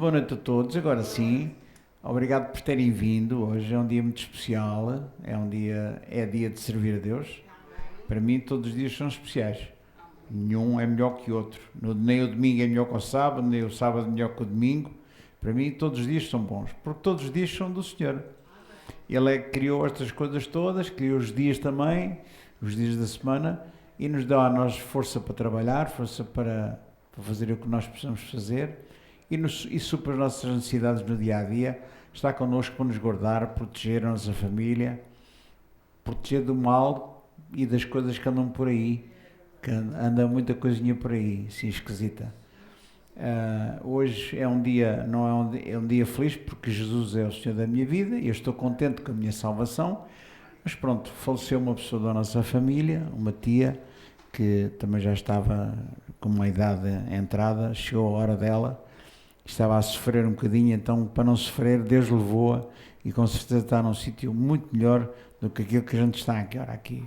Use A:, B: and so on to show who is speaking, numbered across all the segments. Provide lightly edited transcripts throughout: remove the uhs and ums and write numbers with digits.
A: boa noite a todos. Agora sim, obrigado por terem vindo. Hoje é um dia muito especial, é dia de servir a Deus. Para mim todos os dias são especiais. Nenhum é melhor que o outro. Nem o domingo é melhor que o sábado, nem o sábado é melhor que o domingo. Para mim todos os dias são bons, porque todos os dias são do Senhor. Ele é que criou estas coisas todas, criou os dias também, os dias da semana, e nos dá a nós força para trabalhar, força para fazer o que nós precisamos fazer, e supra as nossas necessidades no dia-a-dia. Está connosco para nos guardar, proteger a nossa família, proteger do mal e das coisas que andam por aí, que anda muita coisinha por aí, assim esquisita. Hoje é um dia, é um dia feliz, porque Jesus é o Senhor da minha vida e eu estou contente com a minha salvação. Mas pronto, faleceu uma pessoa da nossa família, uma tia, que também já estava com uma idade entrada, chegou a hora dela, estava a sofrer um bocadinho, então para não sofrer Deus levou-a e com certeza está num sítio muito melhor do que aquilo que a gente está aqui.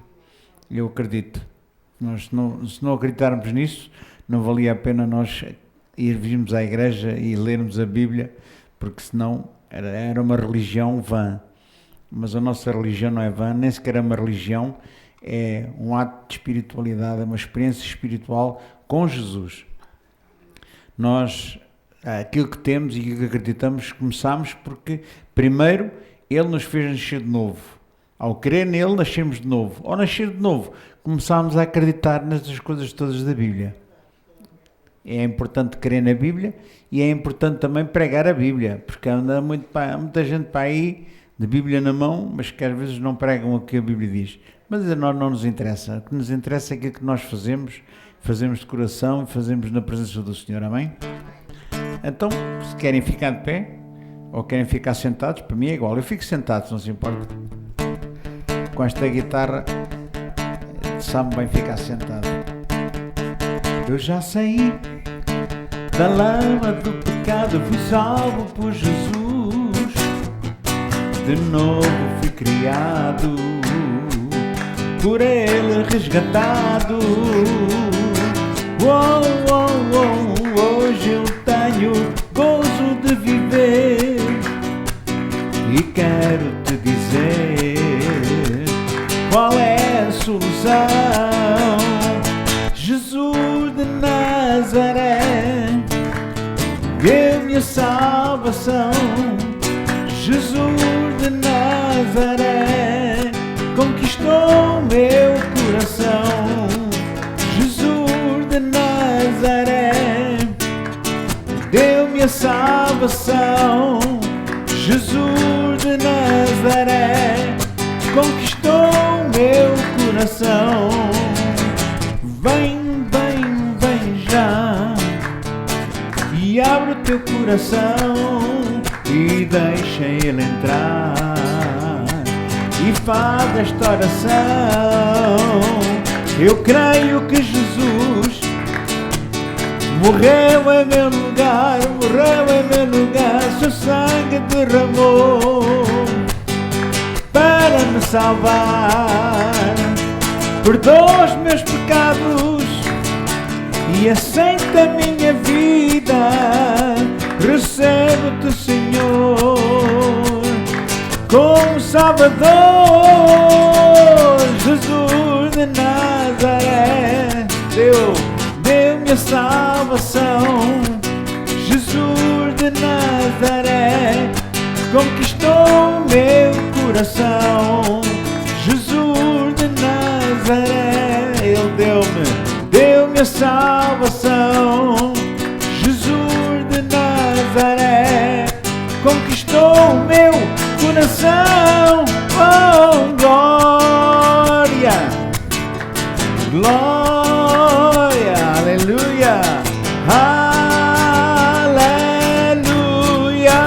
A: Eu acredito. Se não acreditarmos nisso, não valia a pena nós irmos à igreja e lermos a Bíblia, porque senão era uma religião vã. Mas a nossa religião não é vã, nem sequer é uma religião, é um ato de espiritualidade, é uma experiência espiritual com Jesus. Nós, aquilo que temos e aquilo que acreditamos, começamos porque, primeiro, Ele nos fez nascer de novo. Ao crer nele, nascemos de novo. Ao nascer de novo, começámos a acreditar nestas coisas todas da Bíblia. É importante crer na Bíblia e é importante também pregar a Bíblia, porque anda muita gente para aí de Bíblia na mão, mas que às vezes não pregam o que a Bíblia diz. Mas a nós não nos interessa. O que nos interessa é aquilo que nós fazemos de coração e fazemos na presença do Senhor. Amém? Então, se querem ficar de pé ou querem ficar sentados, para mim é igual. Eu fico sentado, se não se importa. Com esta guitarra, sabe bem ficar sentado. Eu já saí da lama do pecado, fui salvo por Jesus. De novo fui criado, por Ele resgatado. Hoje eu tenho gozo de viver e quero te dizer qual é a solução. Jesus de Nazaré deu-me a salvação. Jesus de Nazaré conquistou meu coração. Jesus de Nazaré deu-me a salvação. Jesus de Nazaré conquistou meu coração. Vem já e abre o teu coração e deixa Ele entrar e faz esta oração. Eu creio que Jesus morreu em meu lugar, seu sangue derramou para me salvar. Perdoa os meus pecados e aceita a minha vida. Recebe-te, Senhor, como Salvador. Jesus de Nazaré deu-me a salvação. Jesus de Nazaré conquistou meu coração. Jesus de Nazaré, Ele deu-me a salvação. Jesus de Nazaré conquistou meu coração. Oh, glória, glória, aleluia, aleluia,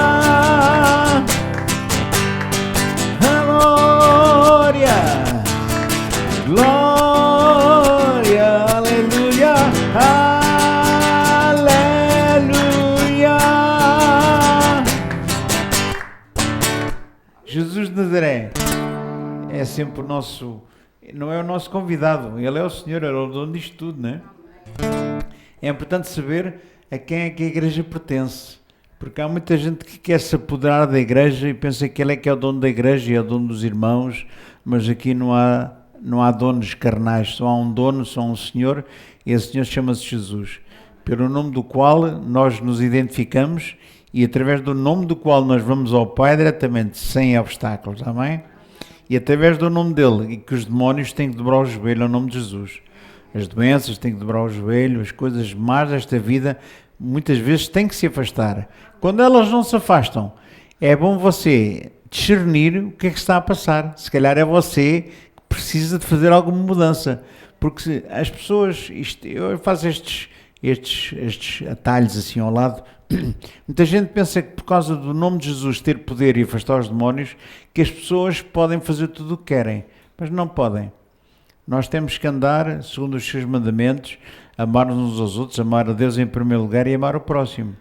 A: glória, glória, aleluia, aleluia. Jesus de Nazaré é sempre o nosso, não é o nosso convidado, Ele é o Senhor, Ele é o dono disto tudo, não é? É importante saber a quem é que a igreja pertence, Porque há muita gente que quer se apoderar da igreja e pensa que ele é que é o dono da igreja e é o dono dos irmãos, mas aqui não há donos carnais, só há um dono, só um Senhor, e esse Senhor chama-se Jesus, pelo nome do qual nós nos identificamos e através do nome do qual nós vamos ao Pai diretamente, sem obstáculos, amém? E através do nome dele, e que os demónios têm que dobrar o joelho ao nome de Jesus. As doenças têm que dobrar o joelho, as coisas más desta vida muitas vezes têm que se afastar. Quando elas não se afastam, é bom você discernir o que é que está a passar. Se calhar é você que precisa de fazer alguma mudança. Porque as pessoas, eu faço estes atalhos assim ao lado, muita gente pensa que por causa do nome de Jesus ter poder e afastar os demónios, que as pessoas podem fazer tudo o que querem, mas não podem. Nós temos que andar segundo os seus mandamentos, amar uns aos outros, amar a Deus em primeiro lugar e amar o próximo.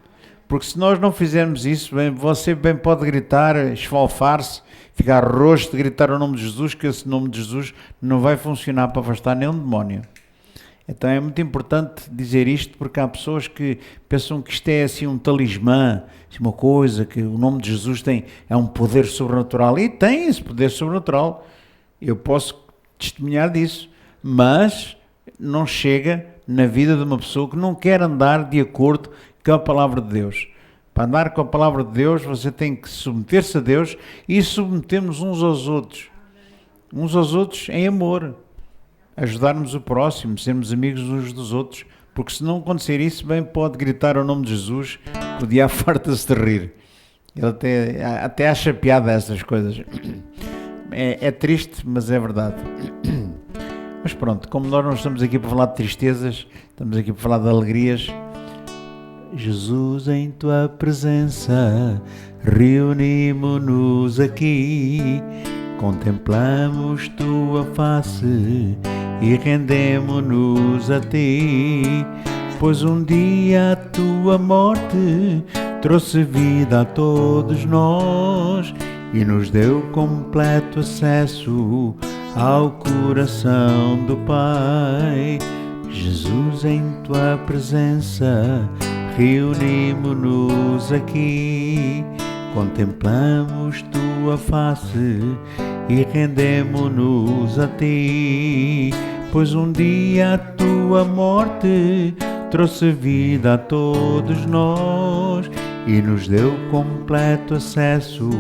A: Porque se nós não fizermos isso, você bem pode gritar, esfalfar-se, ficar roxo de gritar o nome de Jesus, que esse nome de Jesus não vai funcionar para afastar nenhum demónio. Então é muito importante dizer isto, porque há pessoas que pensam que isto é assim um talismã, assim uma coisa, que o nome de Jesus é um poder sobrenatural, e tem esse poder sobrenatural, eu posso testemunhar disso, mas não chega na vida de uma pessoa que não quer andar de acordo com a palavra de Deus. Para andar com a palavra de Deus, você tem que submeter-se a Deus e submetermos uns aos outros em amor. Ajudarmos o próximo, sermos amigos uns dos outros, porque se não acontecer isso, bem pode gritar o nome de Jesus, que o diabo farta-se de rir. Ele até acha piada a essas coisas. É triste, mas é verdade. Mas pronto, como nós não estamos aqui para falar de tristezas, estamos aqui para falar de alegrias. Jesus, em tua presença, reunimos-nos aqui, contemplamos tua face e rendemo-nos a ti, pois um dia a tua morte trouxe vida a todos nós e nos deu completo acesso ao coração do Pai. Jesus, em tua presença, reunimos-nos aqui, contemplamos tua face e rendemo-nos a ti, pois um dia a tua morte trouxe vida a todos nós e nos deu completo acesso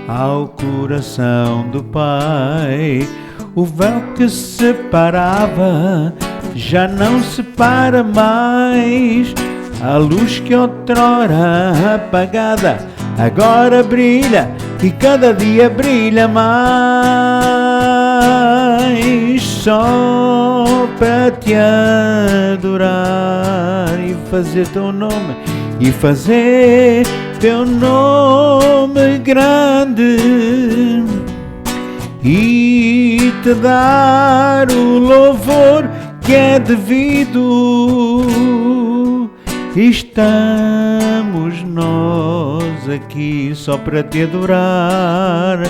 A: ao coração do Pai. O véu que separava já não separa mais, a luz que outrora apagada agora brilha e cada dia brilha mais, só para te adorar e fazer teu nome, e fazer teu nome grande e te dar o louvor que é devido. Estamos nós aqui só para te adorar,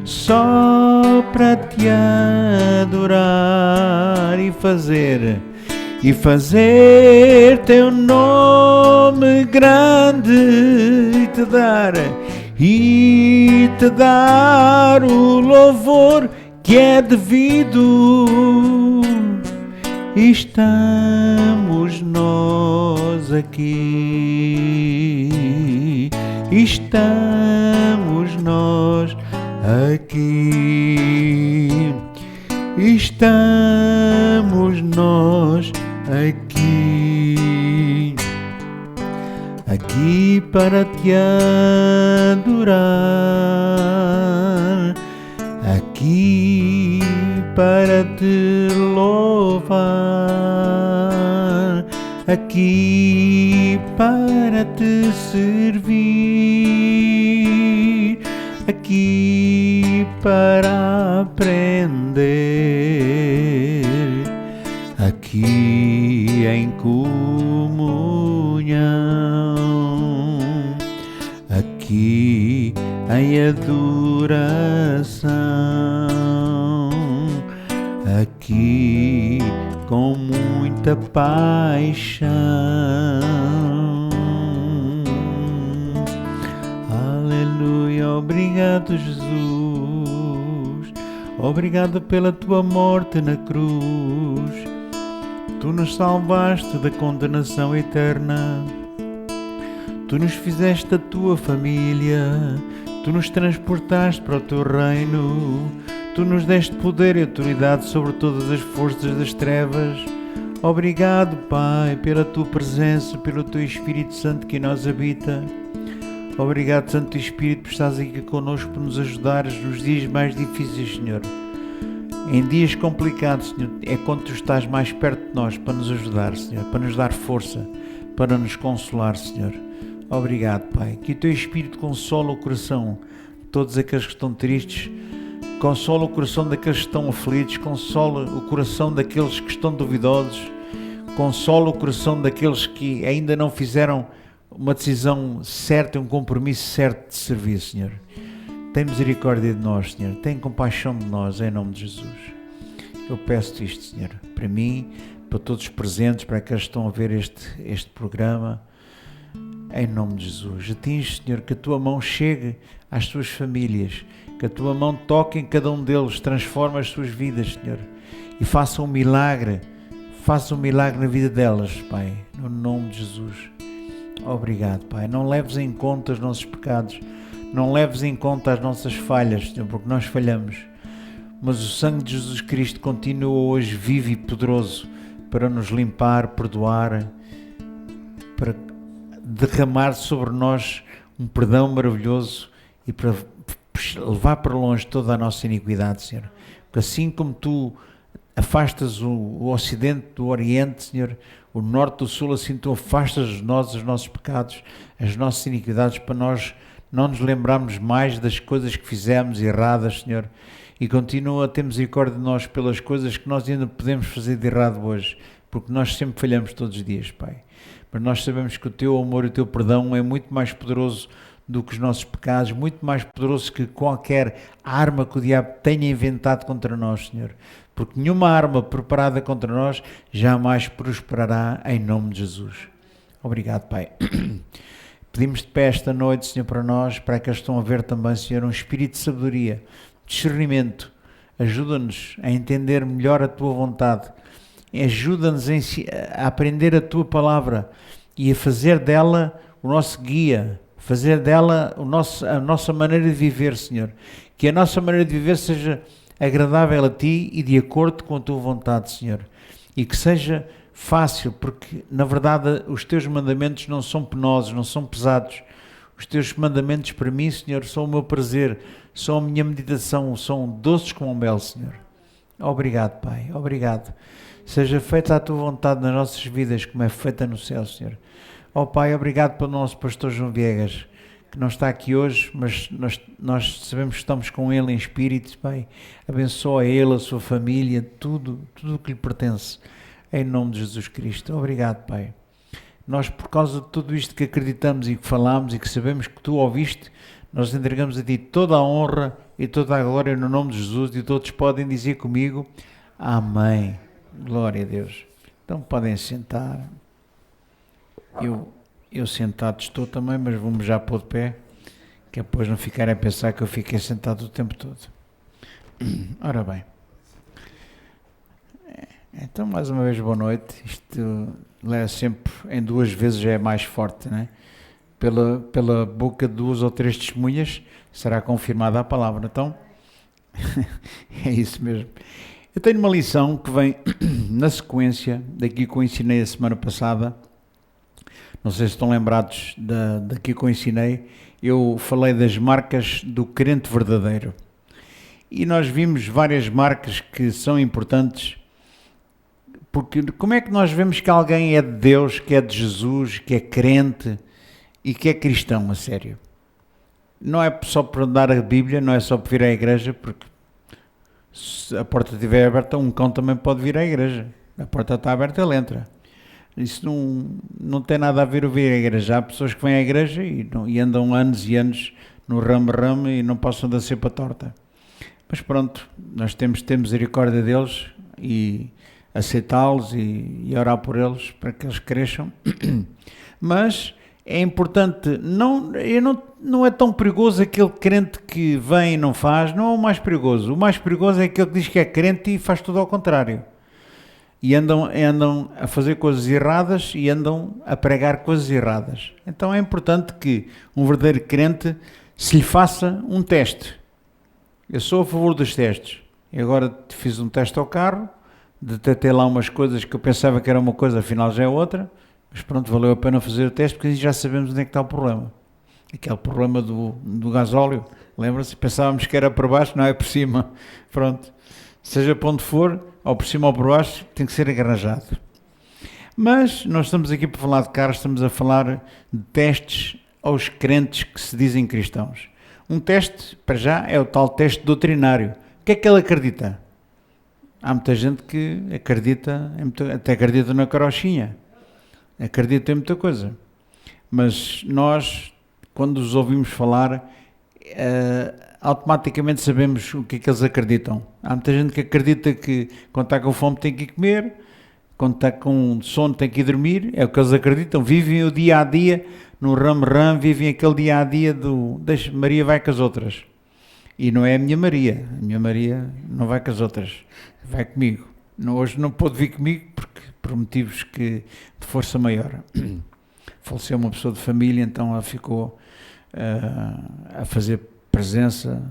A: só para te adorar e fazer teu nome grande e te dar o louvor que é devido. Estamos nós aqui, estamos nós aqui, estamos nós aqui, aqui para te adorar, aqui para te louvar, aqui para te servir, aqui para aprender, aqui em comunhão, aqui em adoração, aqui com muita paixão, Obrigado, Jesus. Obrigado pela tua morte na cruz. Tu nos salvaste da condenação eterna. Tu nos fizeste a tua família. Tu nos transportaste para o teu reino. Tu nos deste poder e autoridade sobre todas as forças das trevas. Obrigado, Pai, pela tua presença, pelo teu Espírito Santo que em nós habita. Obrigado, Santo Espírito, por estares aqui connosco, por nos ajudares nos dias mais difíceis, Senhor. Em dias complicados, Senhor, é quando tu estás mais perto de nós para nos ajudar, Senhor, para nos dar força, para nos consolar, Senhor. Obrigado, Pai. Que o teu Espírito consola o coração de todos aqueles que estão tristes, consola o coração daqueles que estão aflitos, consola o coração daqueles que estão duvidosos, consola o coração daqueles que ainda não fizeram uma decisão certa, um compromisso certo de servir, Senhor. Tem misericórdia de nós, Senhor. Tem compaixão de nós, em nome de Jesus. Eu peço-te isto, Senhor, para mim, para todos os presentes, para aqueles que estão a ver este programa, em nome de Jesus. Atinge, Senhor, que a tua mão chegue às suas famílias, que a tua mão toque em cada um deles, transforme as suas vidas, Senhor, e faça um milagre na vida delas, Pai, no nome de Jesus. Obrigado, Pai. Não leves em conta os nossos pecados, não leves em conta as nossas falhas, Senhor, porque nós falhamos, mas o sangue de Jesus Cristo continua hoje vivo e poderoso para nos limpar, perdoar, para derramar sobre nós um perdão maravilhoso e para levar para longe toda a nossa iniquidade, Senhor. Porque assim como tu afastas o Ocidente do Oriente, Senhor, o Norte do Sul, assim tu afastas de nós os nossos pecados, as nossas iniquidades, para nós não nos lembrarmos mais das coisas que fizemos erradas, Senhor, e continua a ter misericórdia de nós pelas coisas que nós ainda podemos fazer de errado hoje, porque nós sempre falhamos todos os dias, Pai. Mas nós sabemos que o teu amor e o teu perdão é muito mais poderoso do que os nossos pecados, muito mais poderoso que qualquer arma que o diabo tenha inventado contra nós, Senhor. Porque nenhuma arma preparada contra nós jamais prosperará em nome de Jesus. Obrigado, Pai. Pedimos-te para esta noite, Senhor, para nós, para aqueles que estão a ver também, Senhor, um espírito de sabedoria, discernimento. Ajuda-nos a entender melhor a tua vontade. Ajuda-nos a aprender a tua palavra e a fazer dela o nosso guia, fazer dela a nossa maneira de viver, Senhor. Que a nossa maneira de viver seja agradável a ti e de acordo com a tua vontade, Senhor. E que seja fácil, porque na verdade os teus mandamentos não são penosos, não são pesados. Os teus mandamentos para mim, Senhor, são o meu prazer, são a minha meditação, são doces como um mel, Senhor. Obrigado, Pai, obrigado. Seja feita a tua vontade nas nossas vidas, como é feita no céu, Senhor. Ó Pai, obrigado pelo nosso pastor João Viegas, que não está aqui hoje, mas nós sabemos que estamos com ele em espírito, Pai. Abençoa ele, a sua família, tudo o que lhe pertence, em nome de Jesus Cristo. Obrigado, Pai. Nós, por causa de tudo isto que acreditamos e que falamos e que sabemos que tu ouviste, nós entregamos a ti toda a honra e toda a glória no nome de Jesus, e todos podem dizer comigo, amém. Glória a Deus. Então podem sentar. Eu sentado estou também, mas vou-me já pôr de pé, que depois não ficarem a pensar que eu fiquei sentado o tempo todo. Ora bem. Então, mais uma vez, boa noite. Isto leva sempre, em duas vezes já é mais forte, não é? Pela boca de duas ou três testemunhas será confirmada a palavra. Então, é isso mesmo. Eu tenho uma lição que vem na sequência daquilo que eu ensinei a semana passada. Não sei se estão lembrados daquilo que eu ensinei. Eu falei das marcas do crente verdadeiro. E nós vimos várias marcas que são importantes, porque como é que nós vemos que alguém é de Deus, que é de Jesus, que é crente e que é cristão, a sério? Não é só por andar a Bíblia, não é só por vir à igreja, porque se a porta estiver aberta, um cão também pode vir à igreja. A porta está aberta, ele entra. Isso não tem nada a ver o vir à igreja. Há pessoas que vêm à igreja e andam anos e anos no ramo e não passam da cepa torta. Mas pronto, nós temos de ter misericórdia deles e aceitá-los e orar por eles para que eles cresçam. Mas é importante, não é tão perigoso aquele crente que vem e não faz, não é o mais perigoso. O mais perigoso é aquele que diz que é crente e faz tudo ao contrário. E andam a fazer coisas erradas e andam a pregar coisas erradas. Então é importante que um verdadeiro crente se lhe faça um teste. Eu sou a favor dos testes. E agora fiz um teste ao carro, detetei lá umas coisas que eu pensava que era uma coisa, afinal já é outra. Mas pronto, valeu a pena fazer o teste porque já sabemos onde é que está o problema. Aquele problema do gasóleo, lembra-se? Pensávamos que era por baixo, não é por cima. Pronto, seja para onde for, ou por cima ou por baixo, tem que ser arranjado. Mas nós estamos aqui para falar de carros, estamos a falar de testes aos crentes que se dizem cristãos. Um teste, para já, é o tal teste doutrinário. O que é que ele acredita? Há muita gente que acredita, até acredita na carochinha. Acredita em muita coisa. Mas nós, quando os ouvimos falar, automaticamente sabemos o que é que eles acreditam. Há muita gente que acredita que quando está com fome tem que ir comer, quando está com sono tem que ir dormir, é o que eles acreditam. Vivem o dia a dia, no ram-ram, vivem aquele dia a dia do deixa, Maria vai com as outras. E não é a minha Maria não vai com as outras, vai comigo. Hoje não pôde vir comigo porque por motivos de força maior. Faleceu uma pessoa de família, então ela ficou a fazer presença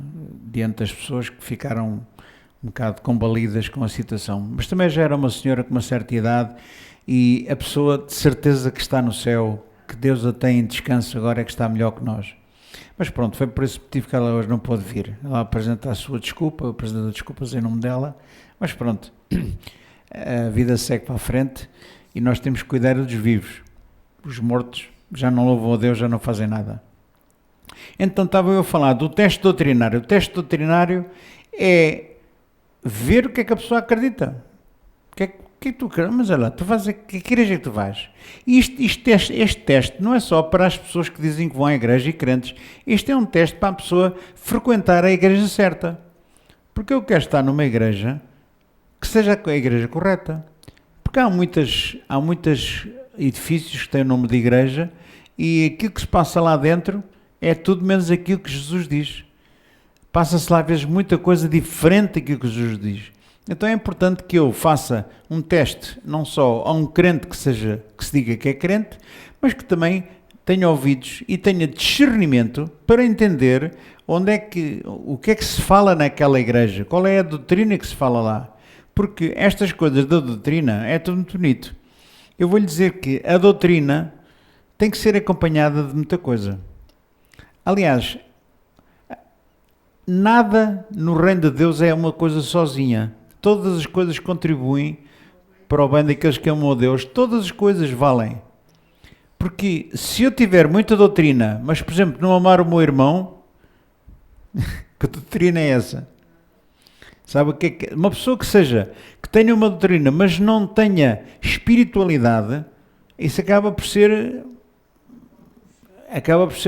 A: diante das pessoas que ficaram um bocado combalidas com a situação. Mas também já era uma senhora com uma certa idade e a pessoa de certeza que está no céu, que Deus a tem em descanso, agora é que está melhor que nós. Mas pronto, foi por esse motivo que ela hoje não pôde vir. Ela apresenta a sua desculpa, eu apresento desculpas em nome dela, mas pronto, a vida segue para a frente e nós temos que cuidar dos vivos. Os mortos já não louvam a Deus, já não fazem nada. Então estava eu a falar do teste doutrinário. O teste doutrinário é ver o que é que a pessoa acredita. O que é que tu queres? Mas olha lá, tu vais a que igreja é que tu vais? Este teste não é só para as pessoas que dizem que vão à igreja e crentes. Este é um teste para a pessoa frequentar a igreja certa. Porque eu quero estar numa igreja que seja a igreja correta. Porque há muitos edifícios que têm o nome de igreja e aquilo que se passa lá dentro é tudo menos aquilo que Jesus diz. Passa-se lá às vezes muita coisa diferente daquilo que Jesus diz. Então é importante que eu faça um teste, não só a um crente que se diga que é crente, mas que também tenha ouvidos e tenha discernimento para entender o que é que se fala naquela igreja, qual é a doutrina que se fala lá. Porque estas coisas da doutrina é tudo muito bonito. Eu vou-lhe dizer que a doutrina tem que ser acompanhada de muita coisa. Aliás, nada no reino de Deus é uma coisa sozinha. Todas as coisas contribuem para o bem daqueles que amam a Deus. Todas as coisas valem. Porque se eu tiver muita doutrina, mas, por exemplo, não amar o meu irmão, que doutrina é essa? Sabe o que é que... Uma pessoa que tenha uma doutrina, mas não tenha espiritualidade, isso acaba por ser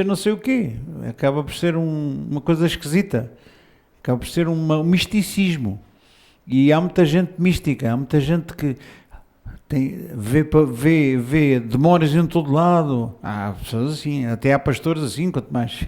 A: não sei o quê. Acaba por ser uma coisa esquisita. Acaba por ser um misticismo. E há muita gente mística, há muita gente que vê demónios em todo lado. Há pessoas assim, até há pastores assim, quanto mais.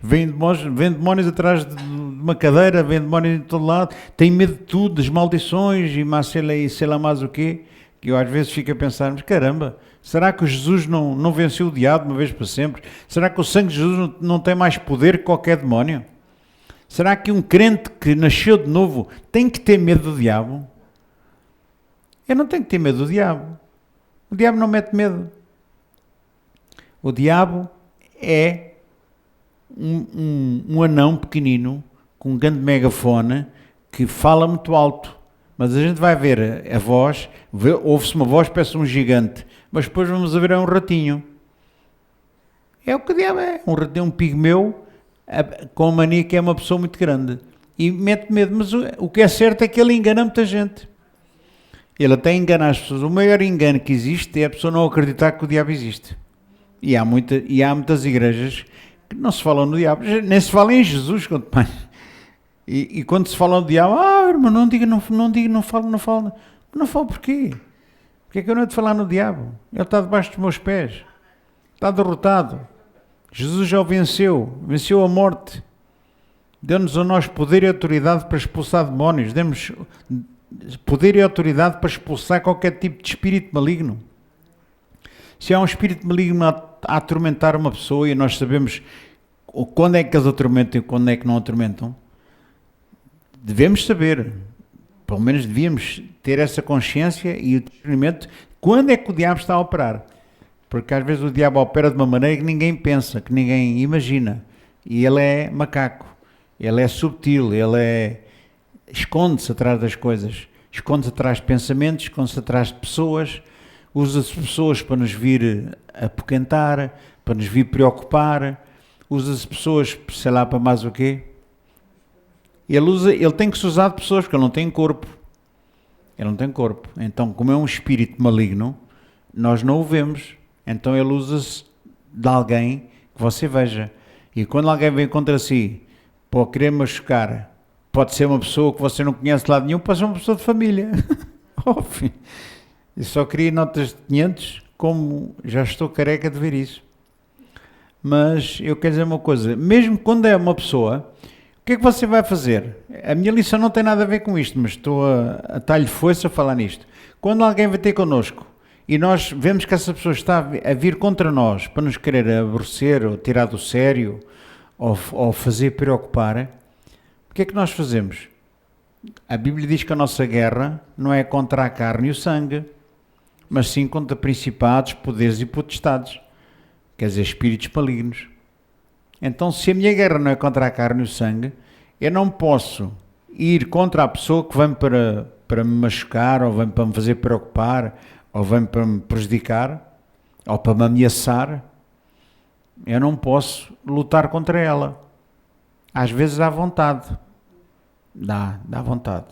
A: Vêm demónios atrás de uma cadeira, vêm demónios em todo lado, têm medo de tudo, das maldições e sei lá mais o quê. Que eu às vezes fico a pensar, mas caramba, será que Jesus não venceu o diabo de uma vez para sempre? Será que o sangue de Jesus não tem mais poder que qualquer demónio? Será que um crente que nasceu de novo tem que ter medo do diabo? Eu não tenho que ter medo do diabo. O diabo não mete medo. O diabo é um anão pequenino com um grande megafone que fala muito alto. Mas a gente vai ver a voz, ouve-se uma voz, parece um gigante, mas depois vamos a ver é um ratinho. É o que o diabo é. Um ratinho, um pigmeu, com a mania que é uma pessoa muito grande. E mete medo, mas o que é certo é que ele engana muita gente. Ele até engana as pessoas. O maior engano que existe é a pessoa não acreditar que o diabo existe. E há muitas igrejas que não se falam no diabo, nem se fala em Jesus, quanto mais. E quando se fala no diabo, irmão, não falo. Não falo porquê? Porque é que eu não hei de falar no diabo? Ele está debaixo dos meus pés. Está derrotado. Jesus já o venceu. Venceu a morte. Deu-nos a nós poder e autoridade para expulsar demónios. Demos poder e autoridade para expulsar qualquer tipo de espírito maligno. Se há um espírito maligno a atormentar uma pessoa, e nós sabemos quando é que eles atormentam e quando é que não atormentam, devemos saber, pelo menos devíamos ter essa consciência e o discernimento quando é que o diabo está a operar. Porque às vezes o diabo opera de uma maneira que ninguém pensa, que ninguém imagina. E ele é macaco, ele é subtil, esconde-se atrás das coisas, esconde-se atrás de pensamentos, esconde-se atrás de pessoas, usa-se pessoas para nos vir apoquentar, para nos vir preocupar, usa-se pessoas, sei lá, para mais o quê? Ele tem que se usar de pessoas, porque ele não tem corpo. Ele não tem corpo. Então, como é um espírito maligno, nós não o vemos. Então ele usa-se de alguém que você veja. E quando alguém vem contra si, pode querer machucar, pode ser uma pessoa que você não conhece de lado nenhum, pode ser uma pessoa de família. Eu só queria notas de 500, como já estou careca de ver isso. Mas eu quero dizer uma coisa, mesmo quando é uma pessoa, o que é que você vai fazer? A minha lição não tem nada a ver com isto, mas estou a dar-lhe força a falar nisto. Quando alguém vai ter connosco e nós vemos que essa pessoa está a vir contra nós para nos querer aborrecer ou tirar do sério ou fazer preocupar, o que é que nós fazemos? A Bíblia diz que a nossa guerra não é contra a carne e o sangue, mas sim contra principados, poderes e potestades, quer dizer, espíritos malignos. Então, se a minha guerra não é contra a carne e o sangue, eu não posso ir contra a pessoa que vem para me machucar, ou vem para me fazer preocupar, ou vem para me prejudicar, ou para me ameaçar. Eu não posso lutar contra ela. Às vezes dá vontade. Dá vontade.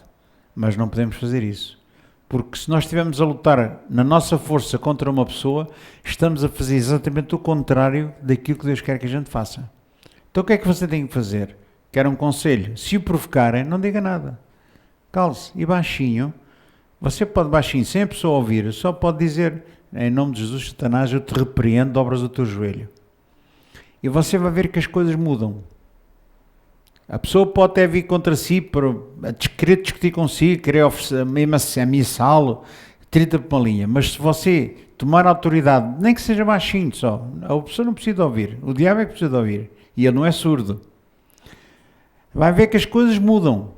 A: Mas não podemos fazer isso. Porque se nós estivermos a lutar na nossa força contra uma pessoa, estamos a fazer exatamente o contrário daquilo que Deus quer que a gente faça. Então o que é que você tem que fazer? Quer um conselho? Se o provocarem, não diga nada. Cale-se e baixinho. Você pode baixinho, sem a pessoa ouvir, só pode dizer, em nome de Jesus, Satanás, eu te repreendo, dobras o teu joelho. E você vai ver que as coisas mudam. A pessoa pode até vir contra si para querer discutir consigo, querer ameaçá-lo, 30 por uma linha. Mas se você tomar autoridade, nem que seja baixinho só, a pessoa não precisa de ouvir. O diabo é que precisa de ouvir. E ele não é surdo. Vai ver que as coisas mudam.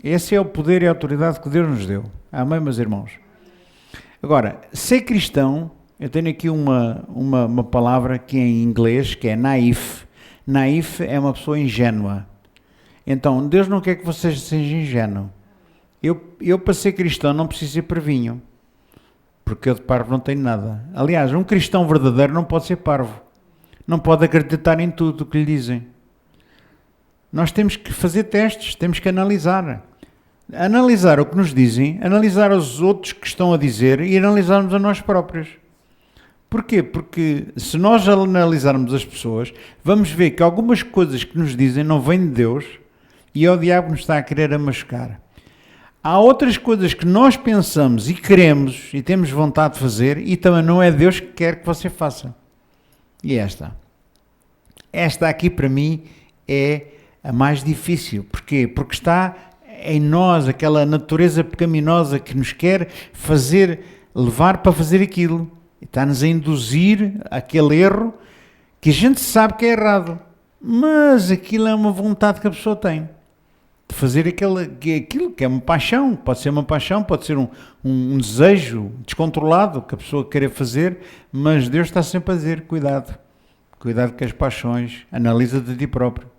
A: Esse é o poder e a autoridade que Deus nos deu. Amém, meus irmãos? Agora, ser cristão, eu tenho aqui uma palavra que é em inglês, que é naif. Naif é uma pessoa ingênua. Então, Deus não quer que você seja ingênuo. Eu para ser cristão não preciso ser parvinho, porque eu de parvo não tenho nada. Aliás, um cristão verdadeiro não pode ser parvo. Não pode acreditar em tudo o que lhe dizem. Nós temos que fazer testes, temos que analisar. Analisar o que nos dizem, analisar os outros que estão a dizer e analisarmos a nós próprios. Porquê? Porque se nós analisarmos as pessoas, vamos ver que algumas coisas que nos dizem não vêm de Deus e é o diabo que nos está a querer machucar. Há outras coisas que nós pensamos e queremos e temos vontade de fazer e também não é Deus que quer que você faça. E esta aqui para mim é a mais difícil. Porquê? Porque está em nós aquela natureza pecaminosa que nos quer levar para fazer aquilo. Está-nos a induzir aquele erro que a gente sabe que é errado. Mas aquilo é uma vontade que a pessoa tem. De fazer aquilo que é uma paixão. Pode ser uma paixão, pode ser um desejo descontrolado que a pessoa queira fazer, mas Deus está sempre a dizer, cuidado. Cuidado com as paixões. Analisa de ti próprio.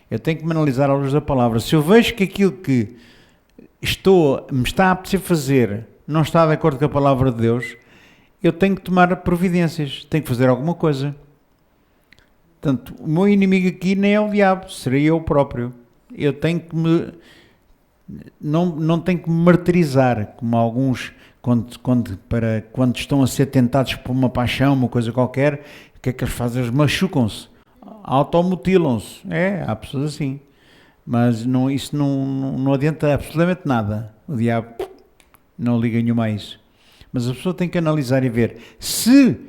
A: Eu tenho que me analisar à luz da palavra. Se eu vejo que aquilo que me está a apetecer fazer não está de acordo com a palavra de Deus, eu tenho que tomar providências, tenho que fazer alguma coisa. Portanto, o meu inimigo aqui nem é o diabo, serei eu próprio. Eu tenho que não tenho que me martirizar, como alguns, quando estão a ser tentados por uma paixão, uma coisa qualquer, o que é que eles fazem? Eles machucam-se, automutilam-se. Há pessoas assim. Mas isso não adianta absolutamente nada. O diabo não liga nenhuma a isso. Mas a pessoa tem que analisar e ver se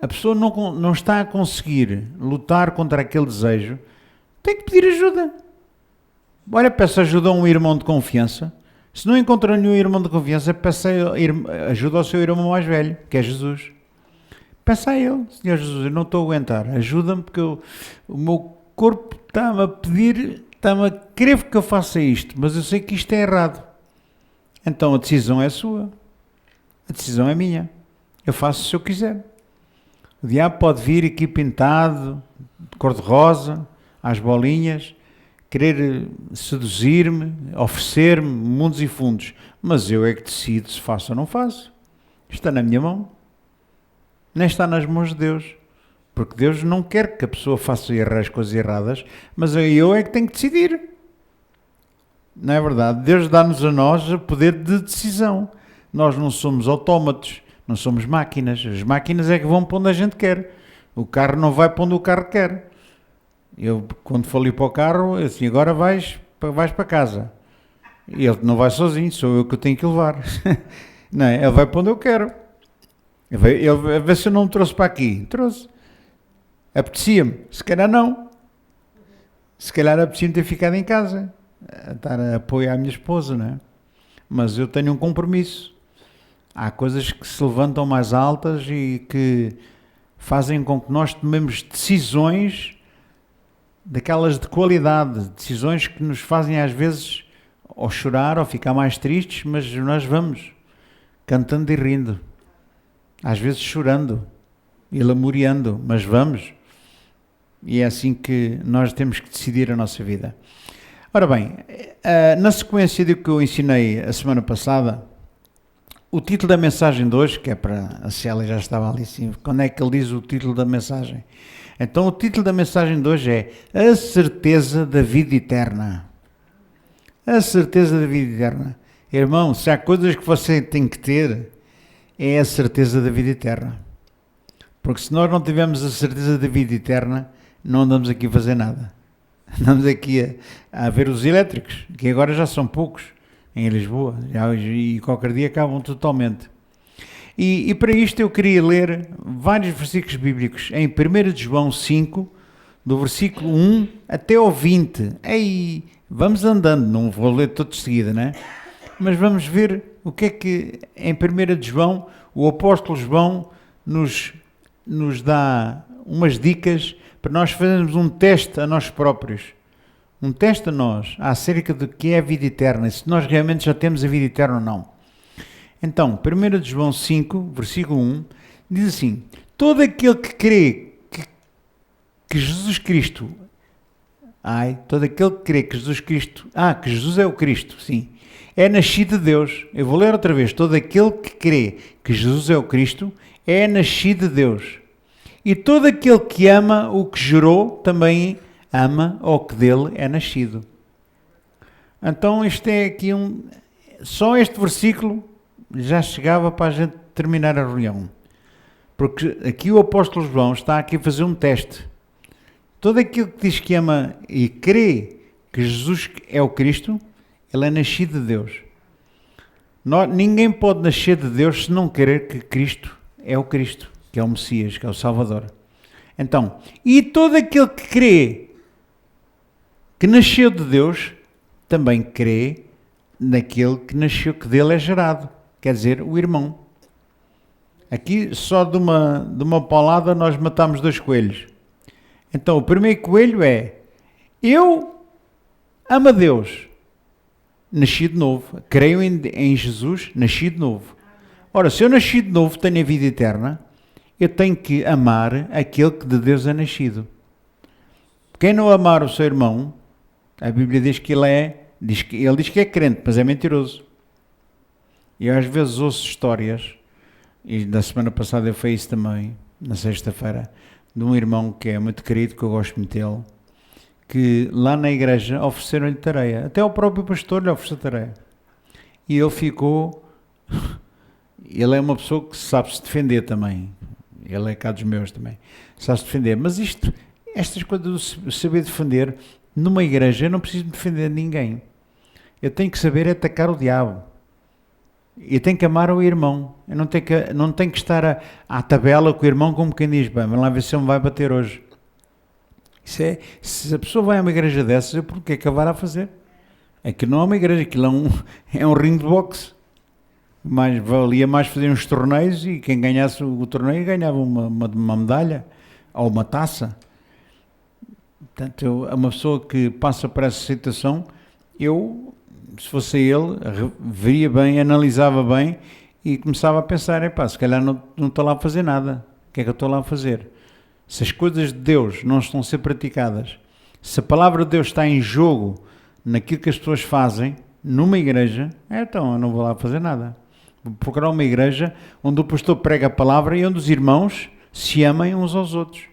A: a pessoa não está a conseguir lutar contra aquele desejo, tem que pedir ajuda. Olha, peça ajuda a um irmão de confiança. Se não encontra nenhum irmão de confiança, peça ajuda ao seu irmão mais velho, que é Jesus. Peça a ele: Senhor Jesus, eu não estou a aguentar, ajuda-me, porque o meu corpo está-me a pedir, está-me a querer que eu faça isto, mas eu sei que isto é errado. Então a decisão é sua, a decisão é minha, eu faço se eu quiser. O diabo pode vir aqui pintado, de cor-de-rosa, às bolinhas, querer seduzir-me, oferecer-me mundos e fundos, mas eu é que decido se faço ou não faço. Está na minha mão, nem está nas mãos de Deus, porque Deus não quer que a pessoa faça as coisas erradas, mas eu é que tenho que decidir. Não é verdade? Deus dá-nos a nós o poder de decisão. Nós não somos autómatos, não somos máquinas. As máquinas é que vão para onde a gente quer. O carro não vai para onde o carro quer. Eu, quando falei para o carro, eu disse: agora vais para casa. E ele não vai sozinho, sou eu que o tenho que levar. Não é? Ele vai para onde eu quero. Ele vê se eu não me trouxe para aqui. Trouxe. Apetecia-me. Se calhar não. Se calhar apetecia-me ter ficado em casa, a dar apoio à minha esposa, não é? Mas eu tenho um compromisso. Há coisas que se levantam mais altas e que fazem com que nós tomemos decisões daquelas de qualidade, decisões que nos fazem às vezes ou chorar ou ficar mais tristes, mas nós vamos cantando e rindo, às vezes chorando e lamuriando, mas vamos. E é assim que nós temos que decidir a nossa vida. Ora bem, na sequência do que eu ensinei a semana passada, o título da mensagem de hoje, que é para a Célia, já estava ali assim, quando é que ele diz o título da mensagem? Então o título da mensagem de hoje é A Certeza da Vida Eterna. A certeza da vida eterna. Irmão, se há coisas que você tem que ter, é a certeza da vida eterna. Porque se nós não tivermos a certeza da vida eterna, não andamos aqui a fazer nada. Andamos aqui a ver os elétricos, que agora já são poucos em Lisboa, e qualquer dia acabam totalmente. E para isto eu queria ler vários versículos bíblicos em 1 de João 5, do versículo 1 até ao 20. Ei, vamos andando, não vou ler todo de seguida, né? Mas vamos ver o que é que em 1 de João o apóstolo João nos dá umas dicas para nós fazermos um teste a nós próprios. Um teste a nós acerca do que é a vida eterna, se nós realmente já temos a vida eterna ou não. Então, 1 de João 5, versículo 1, diz assim: todo aquele que crê que Jesus Cristo, todo aquele que crê que Jesus Cristo, que Jesus é o Cristo, sim, é nascido de Deus. Eu vou ler outra vez: todo aquele que crê que Jesus é o Cristo é nascido de Deus. E todo aquele que ama o que gerou também ama o que dele é nascido. Então isto é aqui só este versículo já chegava para a gente terminar a reunião. Porque aqui o apóstolo João está aqui a fazer um teste. Todo aquele que diz que ama e crê que Jesus é o Cristo, ele é nascido de Deus. Ninguém pode nascer de Deus se não crer que Cristo é o Cristo, que é o Messias, que é o Salvador. Então, e todo aquele que crê que nasceu de Deus, também crê naquele que nasceu, que dele é gerado, quer dizer, o irmão. Aqui só de uma paulada nós matamos 2 coelhos. Então o primeiro coelho é: eu amo a Deus, nasci de novo, creio em Jesus, nasci de novo. Ora, se eu nasci de novo, tenho a vida eterna, eu tenho que amar aquele que de Deus é nascido. Quem não amar o seu irmão, a Bíblia diz que ele diz que é crente, mas é mentiroso. E eu às vezes ouço histórias, e da semana passada eu fiz isso também, na sexta-feira, de um irmão que é muito querido, que eu gosto muito dele, que lá na igreja ofereceram-lhe tareia. Até o próprio pastor lhe ofereceu tareia. E ele ficou... Ele é uma pessoa que sabe se defender também. Ele é cá dos meus também. Sabe se defender. Mas estas coisas de saber defender, numa igreja eu não preciso defender ninguém. Eu tenho que saber atacar o diabo. E tenho que amar o irmão. Eu não tenho que estar à tabela com o irmão como quem diz, bem, vamos lá ver se ele me vai bater hoje. Se a pessoa vai a uma igreja dessas, porque é que vai lá fazer? Aquilo não é uma igreja, aquilo é um ringue de boxe. Valia mais fazer uns torneios e quem ganhasse o torneio ganhava uma medalha ou uma taça. Portanto, uma pessoa que passa por essa situação, se fosse ele, veria bem, analisava bem e começava a pensar, se calhar não estou lá a fazer nada. O que é que eu estou lá a fazer? Se as coisas de Deus não estão a ser praticadas, se a palavra de Deus está em jogo naquilo que as pessoas fazem, numa igreja, então eu não vou lá fazer nada. Vou procurar uma igreja onde o pastor prega a palavra e onde os irmãos se amem uns aos outros.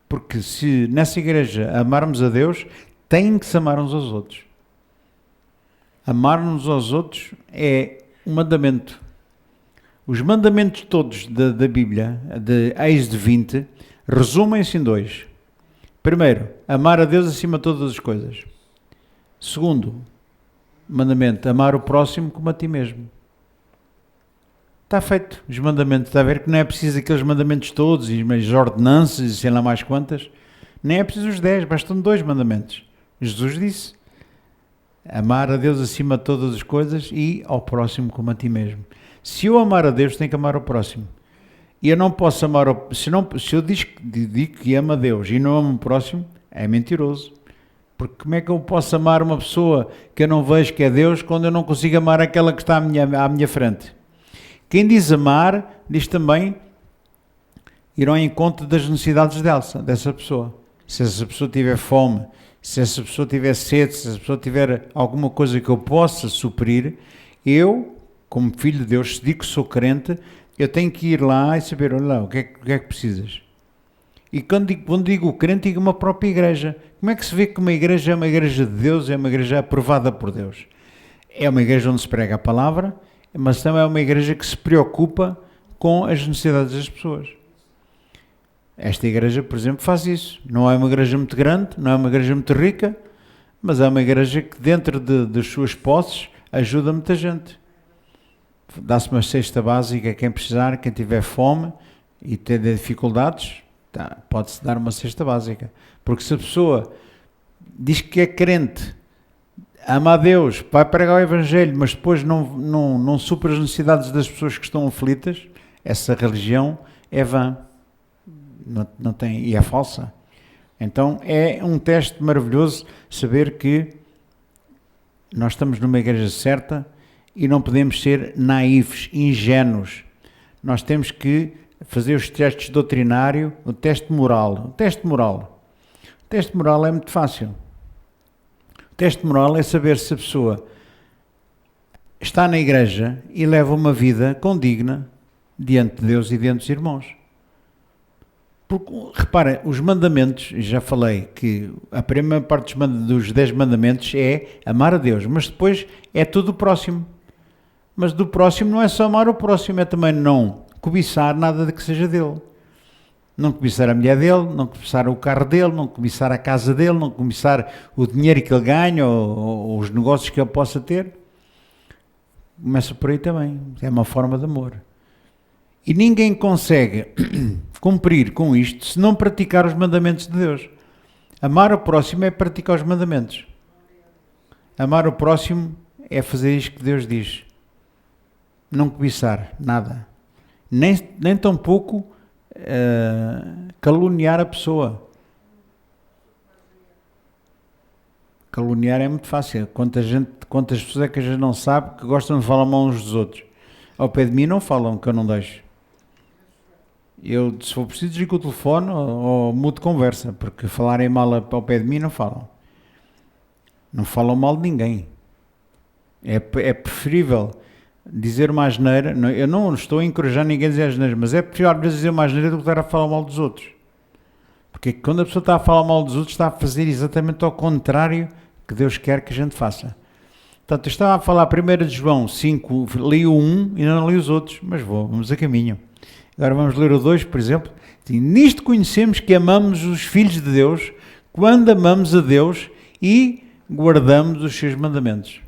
A: Porque se nessa igreja amarmos a Deus, têm que se amar uns aos outros. Amar-nos aos outros é um mandamento. Os mandamentos todos da Bíblia, de Êxodo 20, resumem-se em 2. Primeiro, amar a Deus acima de todas as coisas. Segundo mandamento, amar o próximo como a ti mesmo. Está feito os mandamentos. Está a ver que não é preciso aqueles mandamentos todos e as ordenanças e sei lá mais quantas. Nem é preciso os 10, bastam 2 mandamentos. Jesus disse, amar a Deus acima de todas as coisas e ao próximo como a ti mesmo. Se eu amar a Deus, tenho que amar o próximo. E eu não posso amar se eu digo que amo a Deus e não amo o próximo, é mentiroso. Porque como é que eu posso amar uma pessoa que eu não vejo que é Deus quando eu não consigo amar aquela que está à minha frente? Quem diz amar, diz também ir ao encontro das necessidades dessa pessoa. Se essa pessoa tiver fome, se essa pessoa tiver sede, se essa pessoa tiver alguma coisa que eu possa suprir, eu, como filho de Deus, se digo que sou crente, eu tenho que ir lá e saber, olha lá, o que é que precisas? E quando digo crente, digo uma própria igreja. Como é que se vê que uma igreja é uma igreja de Deus, é uma igreja aprovada por Deus? É uma igreja onde se prega a palavra, mas também é uma igreja que se preocupa com as necessidades das pessoas. Esta igreja, por exemplo, faz isso. Não é uma igreja muito grande, não é uma igreja muito rica, mas é uma igreja que dentro das suas posses ajuda muita gente. Dá-se uma cesta básica a quem precisar, quem tiver fome e ter dificuldades, pode-se dar uma cesta básica. Porque se a pessoa diz que é crente, ama a Deus, vai pregar o Evangelho, mas depois não supra as necessidades das pessoas que estão aflitas, essa religião é vã. Não tem, e é falsa. Então é um teste maravilhoso saber que nós estamos numa igreja certa e não podemos ser naivos, ingênuos. Nós temos que fazer os testes doutrinários, o teste moral. O teste moral é muito fácil. O teste moral é saber se a pessoa está na igreja e leva uma vida condigna diante de Deus e diante dos irmãos. Porque, repara, os mandamentos, já falei que a primeira parte dos 10 mandamentos é amar a Deus, mas depois é tudo o próximo. Mas do próximo não é só amar o próximo, é também não cobiçar nada de que seja dele. Não cobiçar a mulher dele, não cobiçar o carro dele, não cobiçar a casa dele, não cobiçar o dinheiro que ele ganha ou os negócios que ele possa ter. Começa por aí também, é uma forma de amor. E ninguém consegue cumprir com isto se não praticar os mandamentos de Deus. Amar o próximo é praticar os mandamentos. Amar o próximo é fazer isto que Deus diz. Não cobiçar nada. Nem tão pouco caluniar a pessoa. Caluniar é muito fácil. Quantas pessoas é que a gente não sabe que gostam de falar mal uns dos outros? Ao pé de mim não falam, que eu não deixo. Eu, se for preciso, desligo o telefone ou mudo conversa, porque falarem mal ao pé de mim não falam. Não falam mal de ninguém. É preferível dizer uma asneira. Eu não estou a encorajar ninguém a dizer asneiras, mas é preferível às vezes dizer uma asneira do que estar a falar mal dos outros. Porque quando a pessoa está a falar mal dos outros, está a fazer exatamente ao contrário que Deus quer que a gente faça. Portanto, eu estava a falar 1 de João 5, li o 1 e não li os outros, mas vamos a caminho. Agora vamos ler o 2, por exemplo. Nisto conhecemos que amamos os filhos de Deus, quando amamos a Deus e guardamos os seus mandamentos.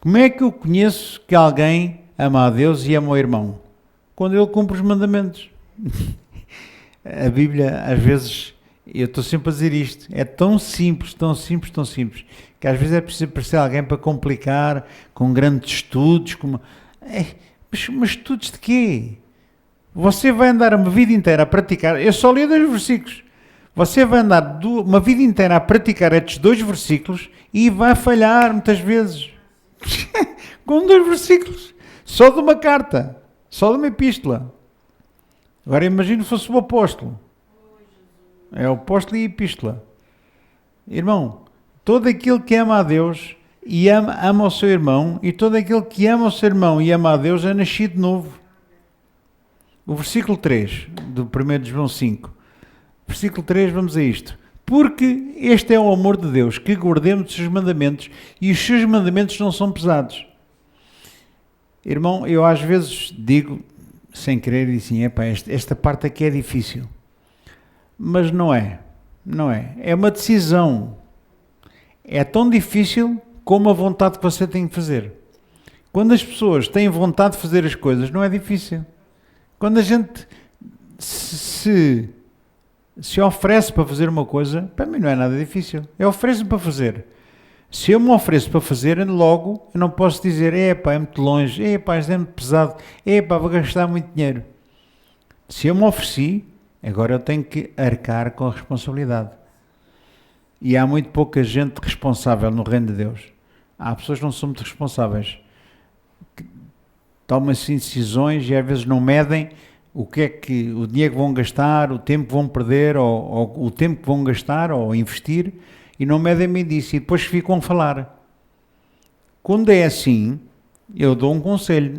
A: Como é que eu conheço que alguém ama a Deus e ama o irmão? Quando ele cumpre os mandamentos. A Bíblia, às vezes, eu estou sempre a dizer isto, é tão simples, tão simples, tão simples, que às vezes é preciso aparecer alguém para complicar, com grandes estudos, mas estudos de quê? Você vai andar uma vida inteira a praticar, eu só li 2 versículos, você vai andar uma vida inteira a praticar estes 2 versículos e vai falhar muitas vezes, com 2 versículos, só de uma carta, só de uma epístola. Agora imagine se fosse o apóstolo. É o apóstolo e a epístola. Irmão, todo aquele que ama a Deus e ama o seu irmão, e todo aquele que ama o seu irmão e ama a Deus é nascido de novo. O versículo 3 do 1 de João 5. Versículo 3, vamos a isto. Porque este é o amor de Deus, que guardemos os seus mandamentos, e os seus mandamentos não são pesados. Irmão, eu às vezes digo, sem querer, e assim, esta parte aqui é difícil. Mas não é. É uma decisão. É tão difícil como a vontade que você tem de fazer. Quando as pessoas têm vontade de fazer as coisas, não é difícil. Quando a gente se oferece para fazer uma coisa, para mim não é nada difícil. Eu ofereço-me para fazer. Se eu me ofereço para fazer, logo eu não posso dizer, é muito longe, isto é muito pesado, vou gastar muito dinheiro. Se eu me ofereci, agora eu tenho que arcar com a responsabilidade. E há muito pouca gente responsável no reino de Deus. Há pessoas que não são muito responsáveis. Que tomam-se decisões e às vezes não medem o dinheiro que vão gastar, o tempo que vão perder, ou o tempo que vão gastar ou investir, e não medem bem disso. E depois ficam a falar. Quando é assim, eu dou um conselho.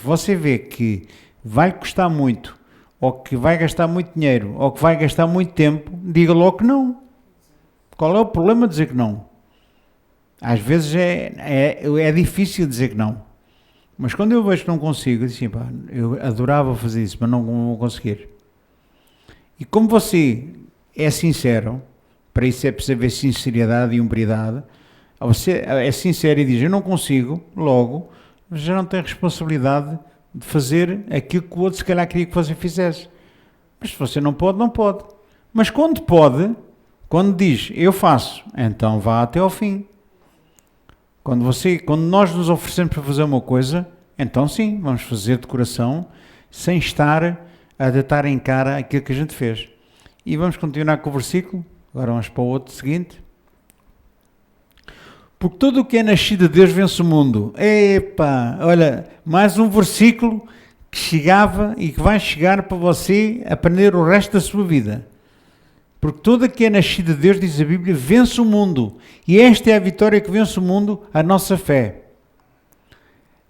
A: Você vê que vai custar muito, ou que vai gastar muito dinheiro, ou que vai gastar muito tempo, diga logo que não. Qual é o problema de dizer que não? Às vezes é difícil dizer que não. Mas quando eu vejo que não consigo, eu digo assim, eu adorava fazer isso, mas não vou conseguir. E como você é sincero, para isso é preciso haver sinceridade e hombridade, você é sincero e diz, eu não consigo, logo, já não tem responsabilidade de fazer aquilo que o outro se calhar queria que você fizesse. Mas se você não pode, não pode. Mas quando pode, quando diz, eu faço, então vá até ao fim. Quando nós nos oferecemos para fazer uma coisa, então sim, vamos fazer de coração, sem estar a deitar em cara aquilo que a gente fez. E vamos continuar com o versículo, agora vamos para o outro seguinte. Porque tudo o que é nascido de Deus vence o mundo. Olha, mais um versículo que chegava e que vai chegar para você aprender o resto da sua vida. Porque tudo o que é nascido de Deus, diz a Bíblia, vence o mundo. E esta é a vitória que vence o mundo, a nossa fé.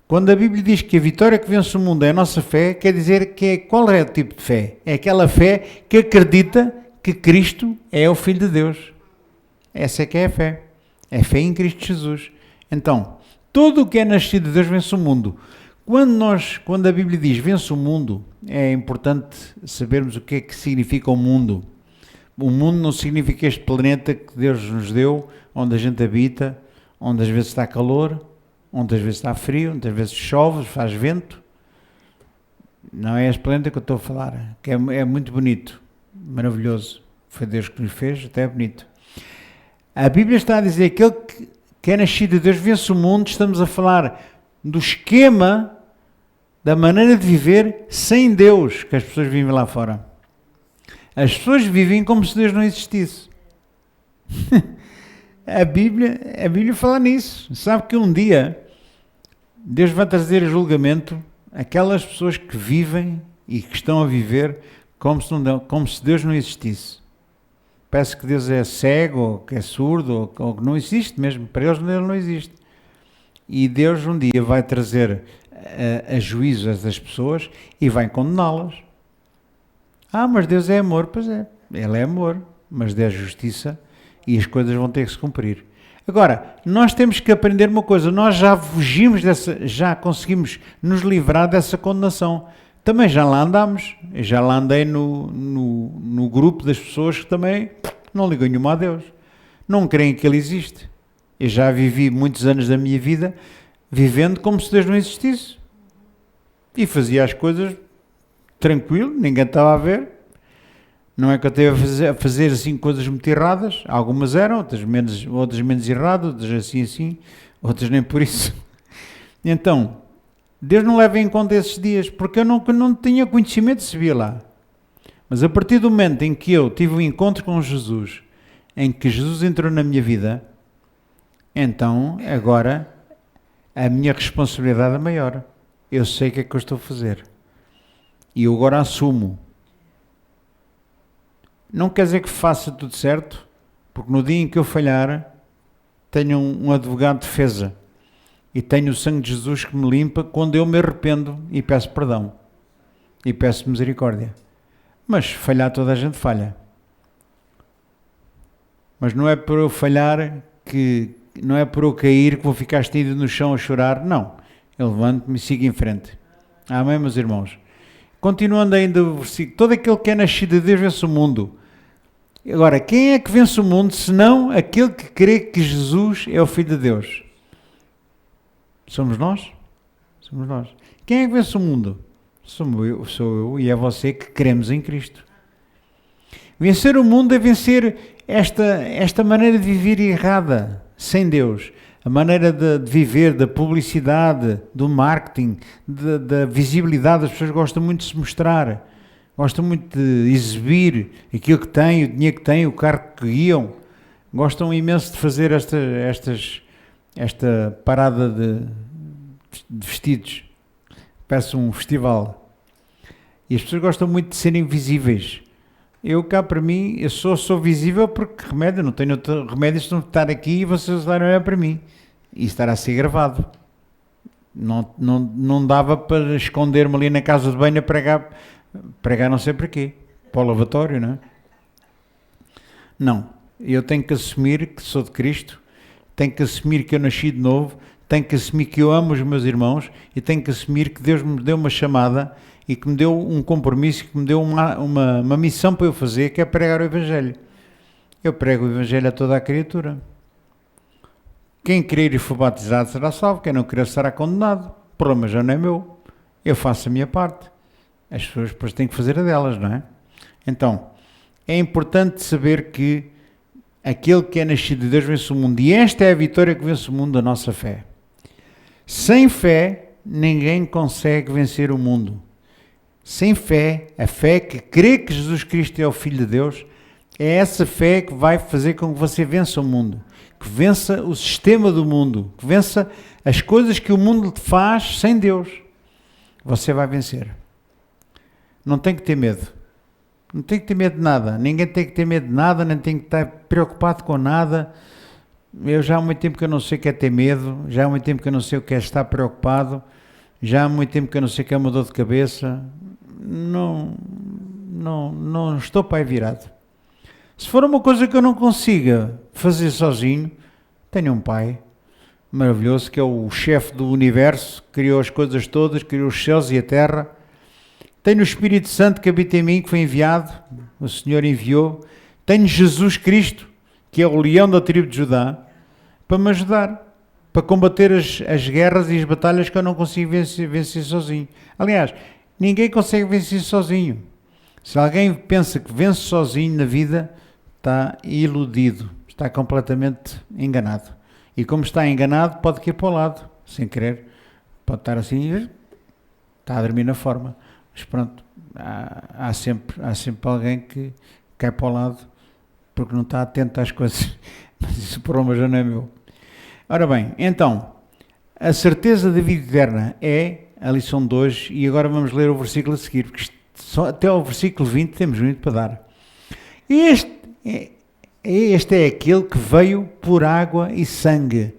A: Quando a Bíblia diz que a vitória que vence o mundo é a nossa fé, quer dizer que qual é o tipo de fé? É aquela fé que acredita que Cristo é o Filho de Deus. Essa é que é a fé. É fé em Cristo Jesus. Então, tudo o que é nascido de Deus vence o mundo. Quando a Bíblia diz vence o mundo, é importante sabermos o que é que significa o mundo. O mundo não significa este planeta que Deus nos deu, onde a gente habita, onde às vezes está calor, onde às vezes está frio, onde às vezes chove, faz vento. Não é este planeta que eu estou a falar, que é muito bonito, maravilhoso. Foi Deus que nos fez, até é bonito. A Bíblia está a dizer que aquele que é nascido de Deus vence o mundo. Estamos a falar do esquema, da maneira de viver sem Deus, que as pessoas vivem lá fora. As pessoas vivem como se Deus não existisse. A Bíblia fala nisso. Sabe que um dia Deus vai trazer a julgamento aquelas pessoas que vivem e que estão a viver como se Deus não existisse. Parece que Deus é cego, ou que é surdo, ou que não existe mesmo. Para eles ele não existe. E Deus um dia vai trazer a juízo a essas pessoas e vai condená-las. Mas Deus é amor. Pois é, Ele é amor, mas Deus é justiça e as coisas vão ter que se cumprir. Agora, nós temos que aprender uma coisa, nós já fugimos já conseguimos nos livrar dessa condenação. Também já lá andámos, eu já lá andei no grupo das pessoas que também não ligam nenhuma a Deus, não creem que Ele existe. Eu já vivi muitos anos da minha vida vivendo como se Deus não existisse. E fazia as coisas tranquilo, ninguém estava a ver. Não é que eu esteve a fazer assim coisas muito erradas, algumas eram, outras menos erradas, outras assim, outras nem por isso. Então, Deus não leva em conta esses dias, porque eu não tinha conhecimento se via lá. Mas a partir do momento em que eu tive um encontro com Jesus, em que Jesus entrou na minha vida, então agora a minha responsabilidade é maior. Eu sei o que é que eu estou a fazer. E eu agora assumo. Não quer dizer que faça tudo certo, porque no dia em que eu falhar, tenho um advogado de defesa. E tenho o sangue de Jesus que me limpa quando eu me arrependo e peço perdão. E peço misericórdia. Mas falhar toda a gente falha. Mas não é por eu falhar não é por eu cair que vou ficar estendido no chão a chorar. Não. Eu levanto-me e sigo em frente. Amém, meus irmãos? Continuando ainda o versículo. Todo aquele que é nascido de Deus vence o mundo. Agora, quem é que vence o mundo senão aquele que crê que Jesus é o Filho de Deus? Somos nós? Somos nós. Quem é que vence o mundo? Sou eu e é você que cremos em Cristo. Vencer o mundo é vencer esta maneira de viver errada, sem Deus. A maneira de viver, da publicidade, do marketing, da visibilidade. As pessoas gostam muito de se mostrar, gostam muito de exibir aquilo que têm, o dinheiro que têm, o carro que guiam. Gostam imenso de fazer esta parada de vestidos. Parece um festival. E as pessoas gostam muito de serem visíveis. Eu cá para mim, eu sou visível porque remédio, não tenho outro remédio se não estar aqui e vocês olharem olhar para mim. E estará a ser gravado. Não dava para esconder-me ali na casa de banho a pregar não sei para quê. Para o lavatório, não é? Não. Eu tenho que assumir que sou de Cristo, tenho que assumir que eu nasci de novo, tenho que assumir que eu amo os meus irmãos e tenho que assumir que Deus me deu uma chamada e que me deu um compromisso, que me deu uma missão para eu fazer, que é pregar o Evangelho. Eu prego o Evangelho a toda a criatura. Quem crer e for batizado será salvo, quem não crer será condenado. O problema já não é meu. Eu faço a minha parte. As pessoas depois têm que fazer a delas, não é? Então, é importante saber que aquele que é nascido de Deus vence o mundo. E esta é a vitória que vence o mundo, a nossa fé. Sem fé, ninguém consegue vencer o mundo. Sem fé, a fé que crê que Jesus Cristo é o Filho de Deus, é essa fé que vai fazer com que você vença o mundo, que vença o sistema do mundo, que vença as coisas que o mundo faz sem Deus. Você vai vencer. Não tem que ter medo. Não tem que ter medo de nada. Ninguém tem que ter medo de nada, nem tem que estar preocupado com nada. Eu já há muito tempo que eu não sei o que é ter medo, já há muito tempo que eu não sei o que é estar preocupado, já há muito tempo que eu não sei o que é uma dor de cabeça. Não estou para aí virado. Se for uma coisa que eu não consiga fazer sozinho, tenho um pai maravilhoso que é o chefe do universo, criou as coisas todas, criou os céus e a terra. Tenho o Espírito Santo que habita em mim, que foi enviado, o Senhor enviou. Tenho Jesus Cristo, que é o leão da tribo de Judá, para me ajudar, para combater as guerras e as batalhas que eu não consigo vencer sozinho. Aliás, ninguém consegue vencer sozinho. Se alguém pensa que vence sozinho na vida, está iludido, está completamente enganado. E como está enganado, pode cair para o lado, sem querer. Pode estar assim, está a dormir na forma. Mas pronto, há sempre alguém que cai para o lado porque não está atento às coisas. Mas isso o problema já não é meu. Ora bem, então, a certeza da vida eterna é a lição de hoje e agora vamos ler o versículo a seguir, porque só até ao versículo 20 temos muito para dar. Este é aquele que veio por água e sangue.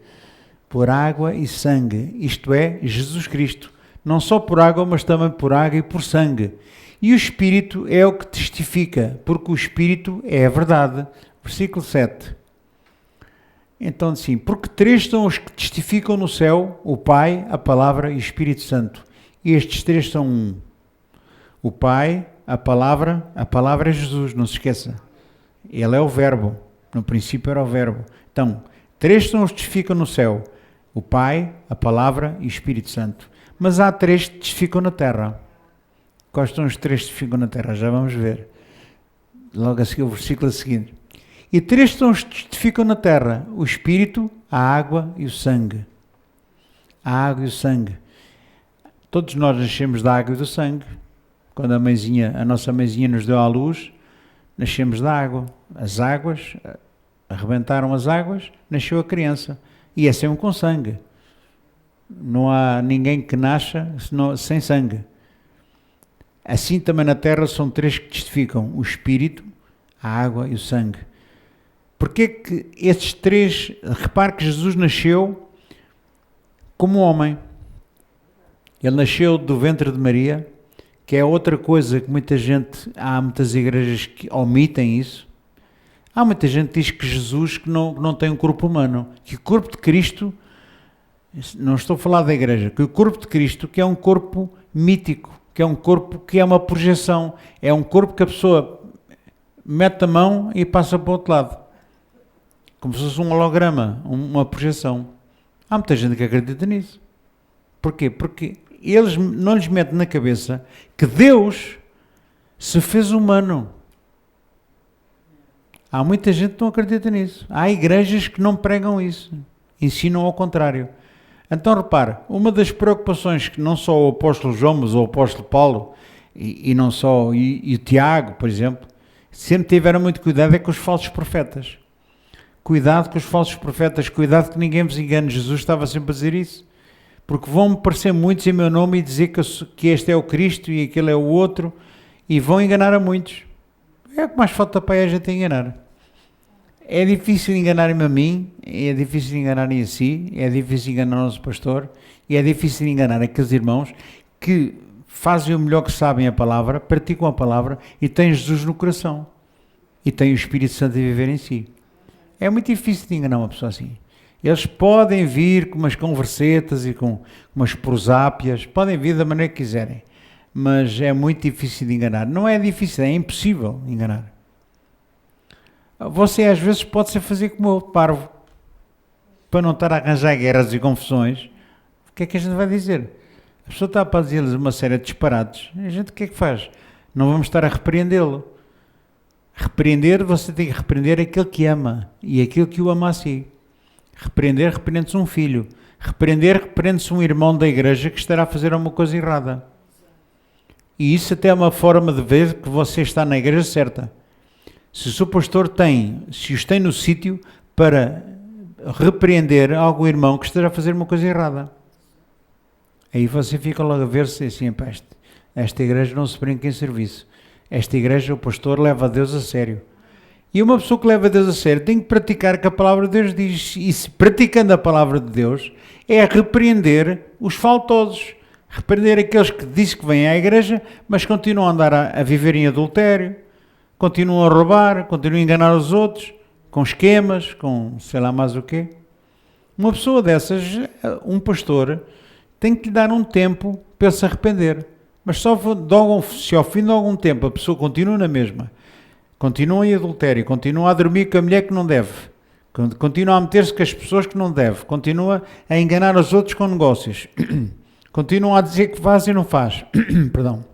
A: Por água e sangue. Isto é, Jesus Cristo. Não só por água, mas também por água e por sangue. E o Espírito é o que testifica, porque o Espírito é a verdade. Versículo 7. Então, assim, porque três são os que testificam no céu, o Pai, a Palavra e o Espírito Santo. E estes três são um. O Pai, a palavra é Jesus, não se esqueça. Ele é o Verbo. No princípio era o Verbo. Então, três são os que testificam no céu. O Pai, a Palavra e o Espírito Santo. Mas há 3 que testificam na terra. Quais são os 3 que testificam na terra? Já vamos ver. Logo a seguir, o versículo a seguir. E 3 são os que testificam na terra: o Espírito, a água e o sangue. A água e o sangue. Todos nós nascemos da água e do sangue. Quando a nossa mãezinha nos deu à luz, nascemos da água. As águas, arrebentaram as águas, nasceu a criança. E é sempre com sangue. Não há ninguém que nasça sem sangue. Assim também na terra são 3 que testificam: o Espírito, a água e o sangue. Porquê que esses 3... Repare que Jesus nasceu como homem. Ele nasceu do ventre de Maria, que é outra coisa que há muitas igrejas que omitem isso. Há muita gente que diz que Jesus que não tem um corpo humano, que o corpo de Cristo, não estou a falar da igreja, que o corpo de Cristo que é um corpo mítico, que é um corpo que é uma projeção, é um corpo que a pessoa mete a mão e passa para o outro lado, como se fosse um holograma, uma projeção. Há muita gente que acredita nisso. Porquê? Porque eles não lhes metem na cabeça que Deus se fez humano. Há muita gente que não acredita nisso. Há igrejas que não pregam isso, ensinam ao contrário. Então repare, uma das preocupações que não só o apóstolo João, mas o apóstolo Paulo e não só, e o Tiago, por exemplo, sempre tiveram muito cuidado é com os falsos profetas. Cuidado com os falsos profetas, cuidado que ninguém vos engane. Jesus estava sempre a dizer isso. Porque vão-me aparecer muitos em meu nome e dizer que este é o Cristo e aquele é o outro, e vão enganar a muitos. É o que mais falta para a gente enganar. É difícil enganarem-me a mim, é difícil enganarem a si, é difícil enganar o nosso pastor, e é difícil enganar aqueles irmãos que fazem o melhor que sabem a palavra, praticam a palavra e têm Jesus no coração. E têm o Espírito Santo a viver em si. É muito difícil de enganar uma pessoa assim. Eles podem vir com umas conversetas e com umas prosápias, podem vir da maneira que quiserem, mas é muito difícil de enganar. Não é difícil, é impossível enganar. Você às vezes pode ser fazer como eu, parvo, para não estar a arranjar guerras e confusões. O que é que a gente vai dizer? A pessoa está para dizer-lhes uma série de disparates. A gente o que é que faz? Não vamos estar a repreendê-lo. Repreender, você tem que repreender aquele que ama e aquele que o ama a si. Repreende-se um filho. Repreende-se um irmão da igreja que estará a fazer alguma coisa errada. E isso até é uma forma de ver que você está na igreja certa. Se o seu pastor se os tem no sítio para repreender algum irmão que esteja a fazer uma coisa errada. Aí você fica logo a ver-se assim, esta igreja não se brinca em serviço. Esta igreja, o pastor leva a Deus a sério. E uma pessoa que leva a Deus a sério tem que praticar o que a palavra de Deus diz. E se praticando a palavra de Deus, é repreender os faltosos. Repreender aqueles que dizem que vêm à igreja, mas continuam a andar a viver em adultério, continuam a roubar, continuam a enganar os outros, com esquemas, com sei lá mais o quê. Uma pessoa dessas, um pastor, tem que lhe dar um tempo para ele se arrepender. Mas se ao fim de algum tempo a pessoa continua na mesma, continua em adultério, continua a dormir com a mulher que não deve, continua a meter-se com as pessoas que não deve, continua a enganar os outros com negócios, continua a dizer que faz e não faz, perdão.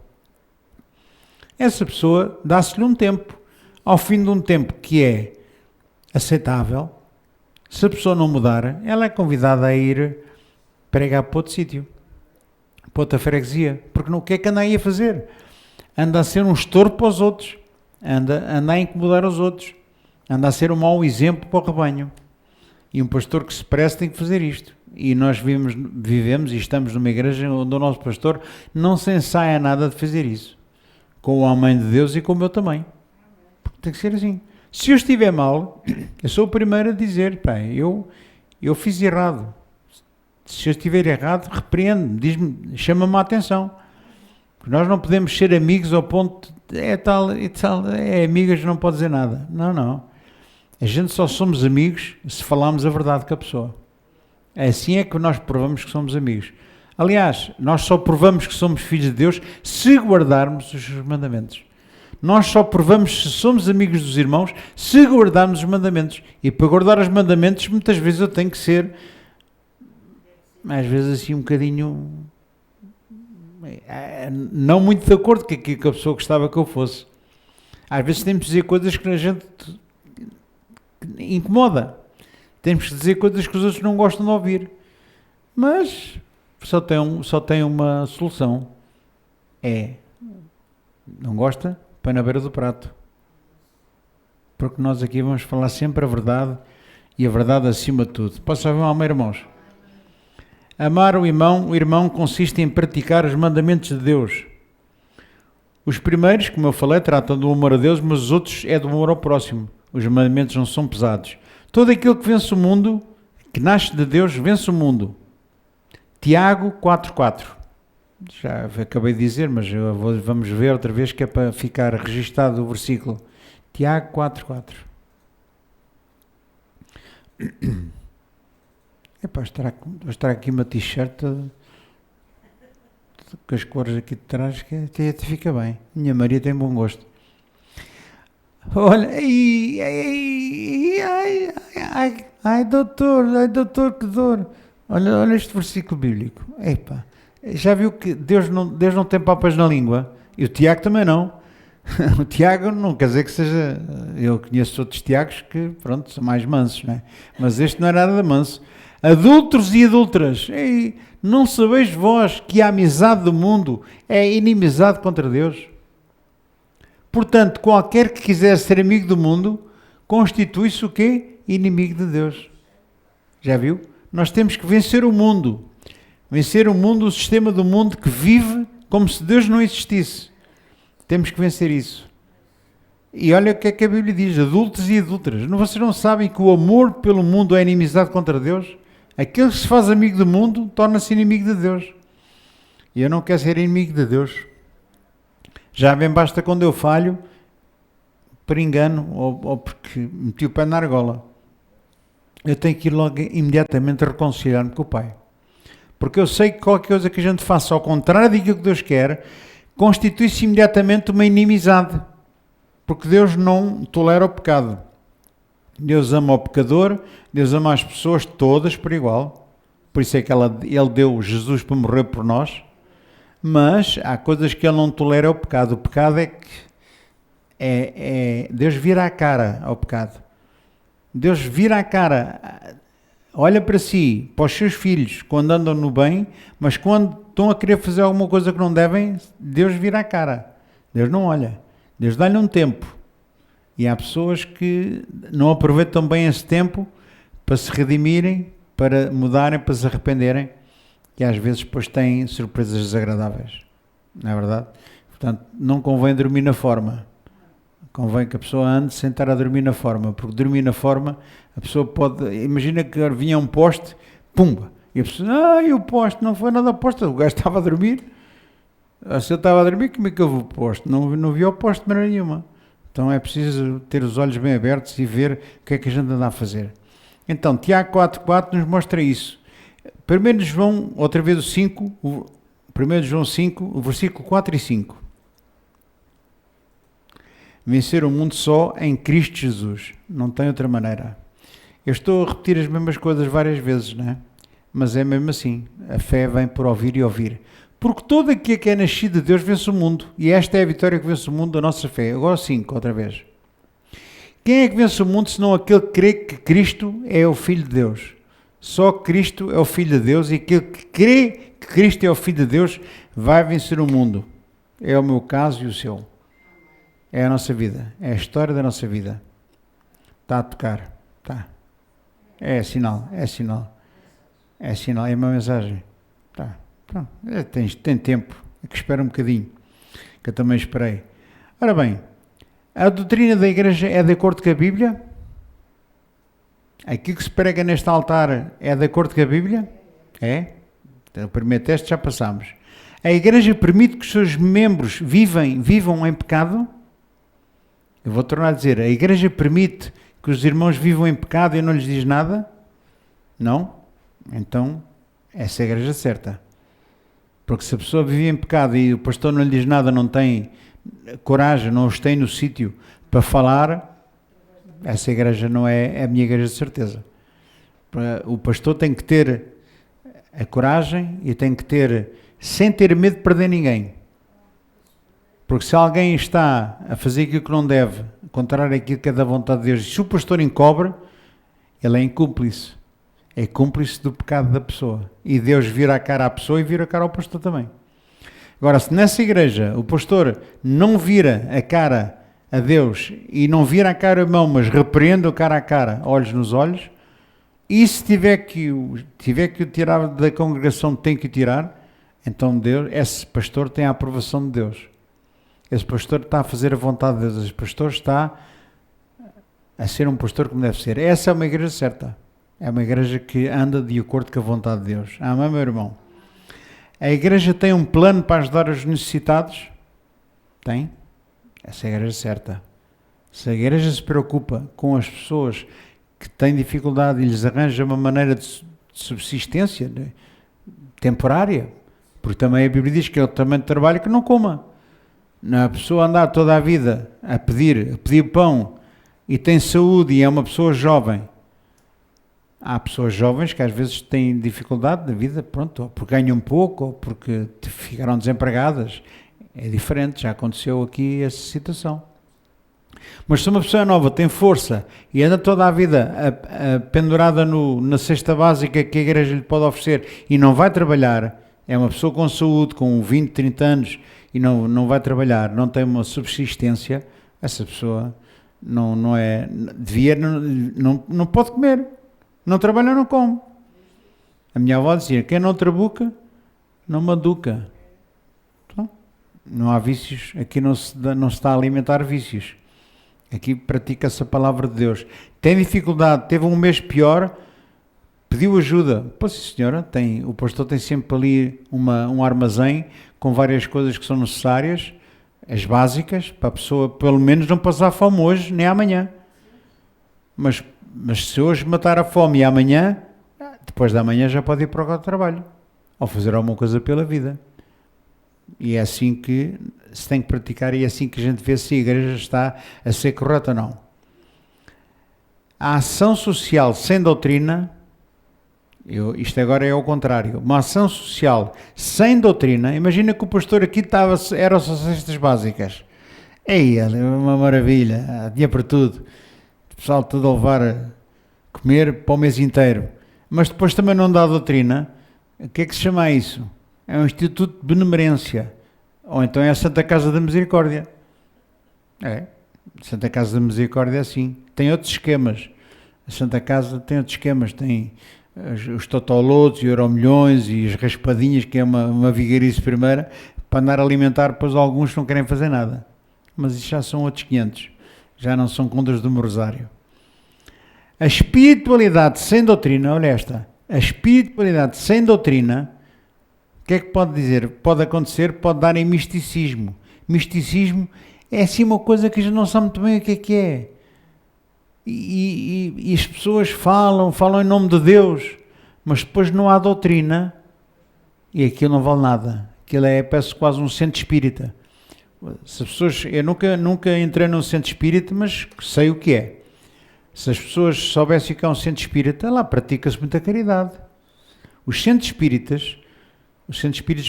A: Essa pessoa dá-se-lhe um tempo. Ao fim de um tempo que é aceitável, se a pessoa não mudar, ela é convidada a ir pregar para outro sítio, para outra freguesia, porque o que é que anda aí a fazer? Anda a ser um estorvo para os outros, anda a incomodar os outros, anda a ser um mau exemplo para o rebanho. E um pastor que se presta tem que fazer isto. E nós vivemos e estamos numa igreja onde o nosso pastor não se ensaia nada de fazer isso. Com o homem de Deus e com o meu também. Porque tem que ser assim. Se eu estiver mal, eu sou o primeiro a dizer, eu fiz errado. Se eu estiver errado, repreende-me, diz-me, chama-me a atenção. Porque nós não podemos ser amigos ao ponto de, amigas, não pode dizer nada. Não. A gente só somos amigos se falarmos a verdade com a pessoa. Assim é que nós provamos que somos amigos. Aliás, nós só provamos que somos filhos de Deus se guardarmos os seus mandamentos. Nós só provamos se somos amigos dos irmãos se guardarmos os mandamentos. E para guardar os mandamentos, muitas vezes eu tenho que ser às vezes assim um bocadinho, não muito de acordo com aquilo que a pessoa gostava que eu fosse. Às vezes temos de dizer coisas que a gente incomoda. Temos que dizer coisas que os outros não gostam de ouvir. Mas só tem uma solução. Não gosta? Põe na beira do prato. Porque nós aqui vamos falar sempre a verdade e a verdade acima de tudo. Posso ouvir, amar, irmãos? Amar o irmão consiste em praticar os mandamentos de Deus. Os primeiros, como eu falei, tratam do amor a Deus, mas os outros é do amor ao próximo. Os mandamentos não são pesados. Todo aquele que vence o mundo, que nasce de Deus, vence o mundo. Tiago 4,4. Já acabei de dizer, mas vamos ver outra vez que é para ficar registado o versículo. Tiago 4,4. Epá, estar aqui uma t-shirt com as cores aqui de trás que até fica bem. Minha Maria tem bom gosto. Olha, ai doutor, que dor. Olha este versículo bíblico. Epá, já viu que Deus não tem papas na língua? E o Tiago também não. O Tiago não quer dizer que seja... Eu conheço outros Tiagos que, pronto, são mais mansos, não é? Mas este não é nada de manso. Adúlteros e adúlteras, não sabeis vós que a amizade do mundo é inimizade contra Deus? Portanto, qualquer que quiser ser amigo do mundo, constitui-se o quê? Inimigo de Deus. Já viu? Nós temos que vencer o mundo. Vencer o mundo, o sistema do mundo que vive como se Deus não existisse. Temos que vencer isso. E olha o que é que a Bíblia diz, adúlteros e adúlteras. Vocês não sabem que o amor pelo mundo é inimizade contra Deus? Aquele que se faz amigo do mundo, torna-se inimigo de Deus. E eu não quero ser inimigo de Deus. Já bem basta quando eu falho, por engano, ou porque meti o pé na argola. Eu tenho que ir logo imediatamente reconciliar-me com o Pai. Porque eu sei que qualquer coisa que a gente faça ao contrário daquilo que Deus quer, constitui-se imediatamente uma inimizade. Porque Deus não tolera o pecado. Deus ama o pecador, Deus ama as pessoas todas por igual. Por isso é que Ele deu Jesus para morrer por nós. Mas há coisas que Ele não tolera o pecado. O pecado é que Deus vira a cara ao pecado. Deus vira a cara, olha para si, para os seus filhos, quando andam no bem, mas quando estão a querer fazer alguma coisa que não devem, Deus vira a cara. Deus não olha. Deus dá-lhe um tempo. E há pessoas que não aproveitam bem esse tempo para se redimirem, para mudarem, para se arrependerem. E às vezes depois têm surpresas desagradáveis. Não é verdade? Portanto, não convém dormir na forma. Convém que a pessoa ande sem estar a dormir na forma. Porque dormir na forma, a pessoa pode... Imagina que vinha um poste, pumba. E a pessoa, o poste, não foi nada poste. O gajo estava a dormir. Se eu estava a dormir, como é que eu vou poste? Não vi o poste de maneira nenhuma. Então é preciso ter os olhos bem abertos e ver o que é que a gente anda a fazer. Então, Tiago 4,4 nos mostra isso. 1 João, outra vez o 5, 1 João 5, o versículo 4 e 5. Vencer o mundo só em Cristo Jesus. Não tem outra maneira. Eu estou a repetir as mesmas coisas várias vezes, não é? Mas é mesmo assim. A fé vem por ouvir e ouvir. Porque todo aquele que é nascido de Deus vence o mundo. E esta é a vitória que vence o mundo da nossa fé. Agora 5, outra vez. Quem é que vence o mundo senão aquele que crê que Cristo é o Filho de Deus? Só Cristo é o Filho de Deus e aquele que crê que Cristo é o Filho de Deus vai vencer o mundo. É o meu caso e o seu. É a nossa vida. É a história da nossa vida. Está a tocar. Está. É sinal. É sinal. É sinal. É uma mensagem. Está. Pronto. Tem tempo. É que espera um bocadinho. Que eu também esperei. Ora bem. A doutrina da igreja é de acordo com a Bíblia? Aquilo que se prega neste altar é de acordo com a Bíblia? É? Então, o primeiro teste já passámos. A igreja permite que os seus membros vivam em pecado? Eu vou tornar a dizer, a igreja permite que os irmãos vivam em pecado e não lhes diz nada? Não? Então, essa é a igreja certa. Porque se a pessoa vive em pecado e o pastor não lhe diz nada, não tem coragem, não os tem no sítio para falar, essa igreja não é a minha igreja de certeza. O pastor tem que ter a coragem e tem que ter, sem ter medo de perder ninguém. Porque se alguém está a fazer aquilo que não deve, contrário àquilo que é da vontade de Deus, se o pastor encobre, ele é cúmplice. É cúmplice do pecado da pessoa. E Deus vira a cara à pessoa e vira a cara ao pastor também. Agora, se nessa igreja o pastor não vira a cara a Deus e não vira a cara à mão, mas repreende o cara a cara, olhos nos olhos, e se tiver que o tirar da congregação, tem que o tirar, então Deus, esse pastor tem a aprovação de Deus. Esse pastor está a fazer a vontade de Deus. Esse pastor está a ser um pastor como deve ser. Essa é uma igreja certa. É uma igreja que anda de acordo com a vontade de Deus. Amém, meu irmão? A igreja tem um plano para ajudar os necessitados? Tem. Essa é a igreja certa. Se a igreja se preocupa com as pessoas que têm dificuldade e lhes arranja uma maneira de subsistência temporária, porque também a Bíblia diz que é o tamanho de trabalho que não coma. A pessoa andar toda a vida a pedir pão e tem saúde e é uma pessoa jovem. Há pessoas jovens que às vezes têm dificuldade na vida, pronto, ou porque ganham pouco, ou porque ficaram desempregadas. É diferente, já aconteceu aqui essa situação. Mas se uma pessoa nova tem força e anda toda a vida pendurada na cesta básica que a igreja lhe pode oferecer e não vai trabalhar, é uma pessoa com saúde, com 20, 30 anos e não vai trabalhar, não tem uma subsistência, essa pessoa não pode comer. Não trabalha, não come. A minha avó dizia, quem não trabuca, não maduca. Então, não há vícios, aqui não se está a alimentar vícios. Aqui pratica-se a palavra de Deus. Tem dificuldade, teve um mês pior, pediu ajuda. Pois sim, senhora, o pastor tem sempre ali um armazém com várias coisas que são necessárias, as básicas, para a pessoa pelo menos não passar fome hoje nem amanhã. Mas se hoje matar a fome e amanhã, depois da manhã já pode ir para o trabalho ou fazer alguma coisa pela vida. E é assim que se tem que praticar e é assim que a gente vê se a igreja está a ser correta ou não. A ação social sem doutrina, isto agora é ao contrário, uma ação social sem doutrina, imagina que o pastor aqui eram só cestas básicas. É uma maravilha, dia para tudo. O pessoal tudo a levar a comer para o mês inteiro. Mas depois também não dá doutrina. O que é que se chama isso? É um instituto de benemerência. Ou então é a Santa Casa da Misericórdia. Santa Casa da Misericórdia é assim. Tem outros esquemas. A Santa Casa tem outros esquemas. Tem os totolotos e euromilhões e as raspadinhas, que é uma vigarice primeira, para andar a alimentar depois alguns que não querem fazer nada. Mas isso já são outros 500. Já não são contas do Rosário. A espiritualidade sem doutrina, olha esta, a espiritualidade sem doutrina, o que é que pode dizer? Pode acontecer, pode dar em misticismo. Misticismo é assim uma coisa que a gente não sabe muito bem o que é. E as pessoas falam em nome de Deus, mas depois não há doutrina e aquilo não vale nada. Aquilo parece quase um centro espírita. Se as pessoas, eu nunca entrei num centro espírita, mas sei o que é. Se as pessoas soubessem que é um centro espírita, lá pratica-se muita caridade. Os centros espíritas,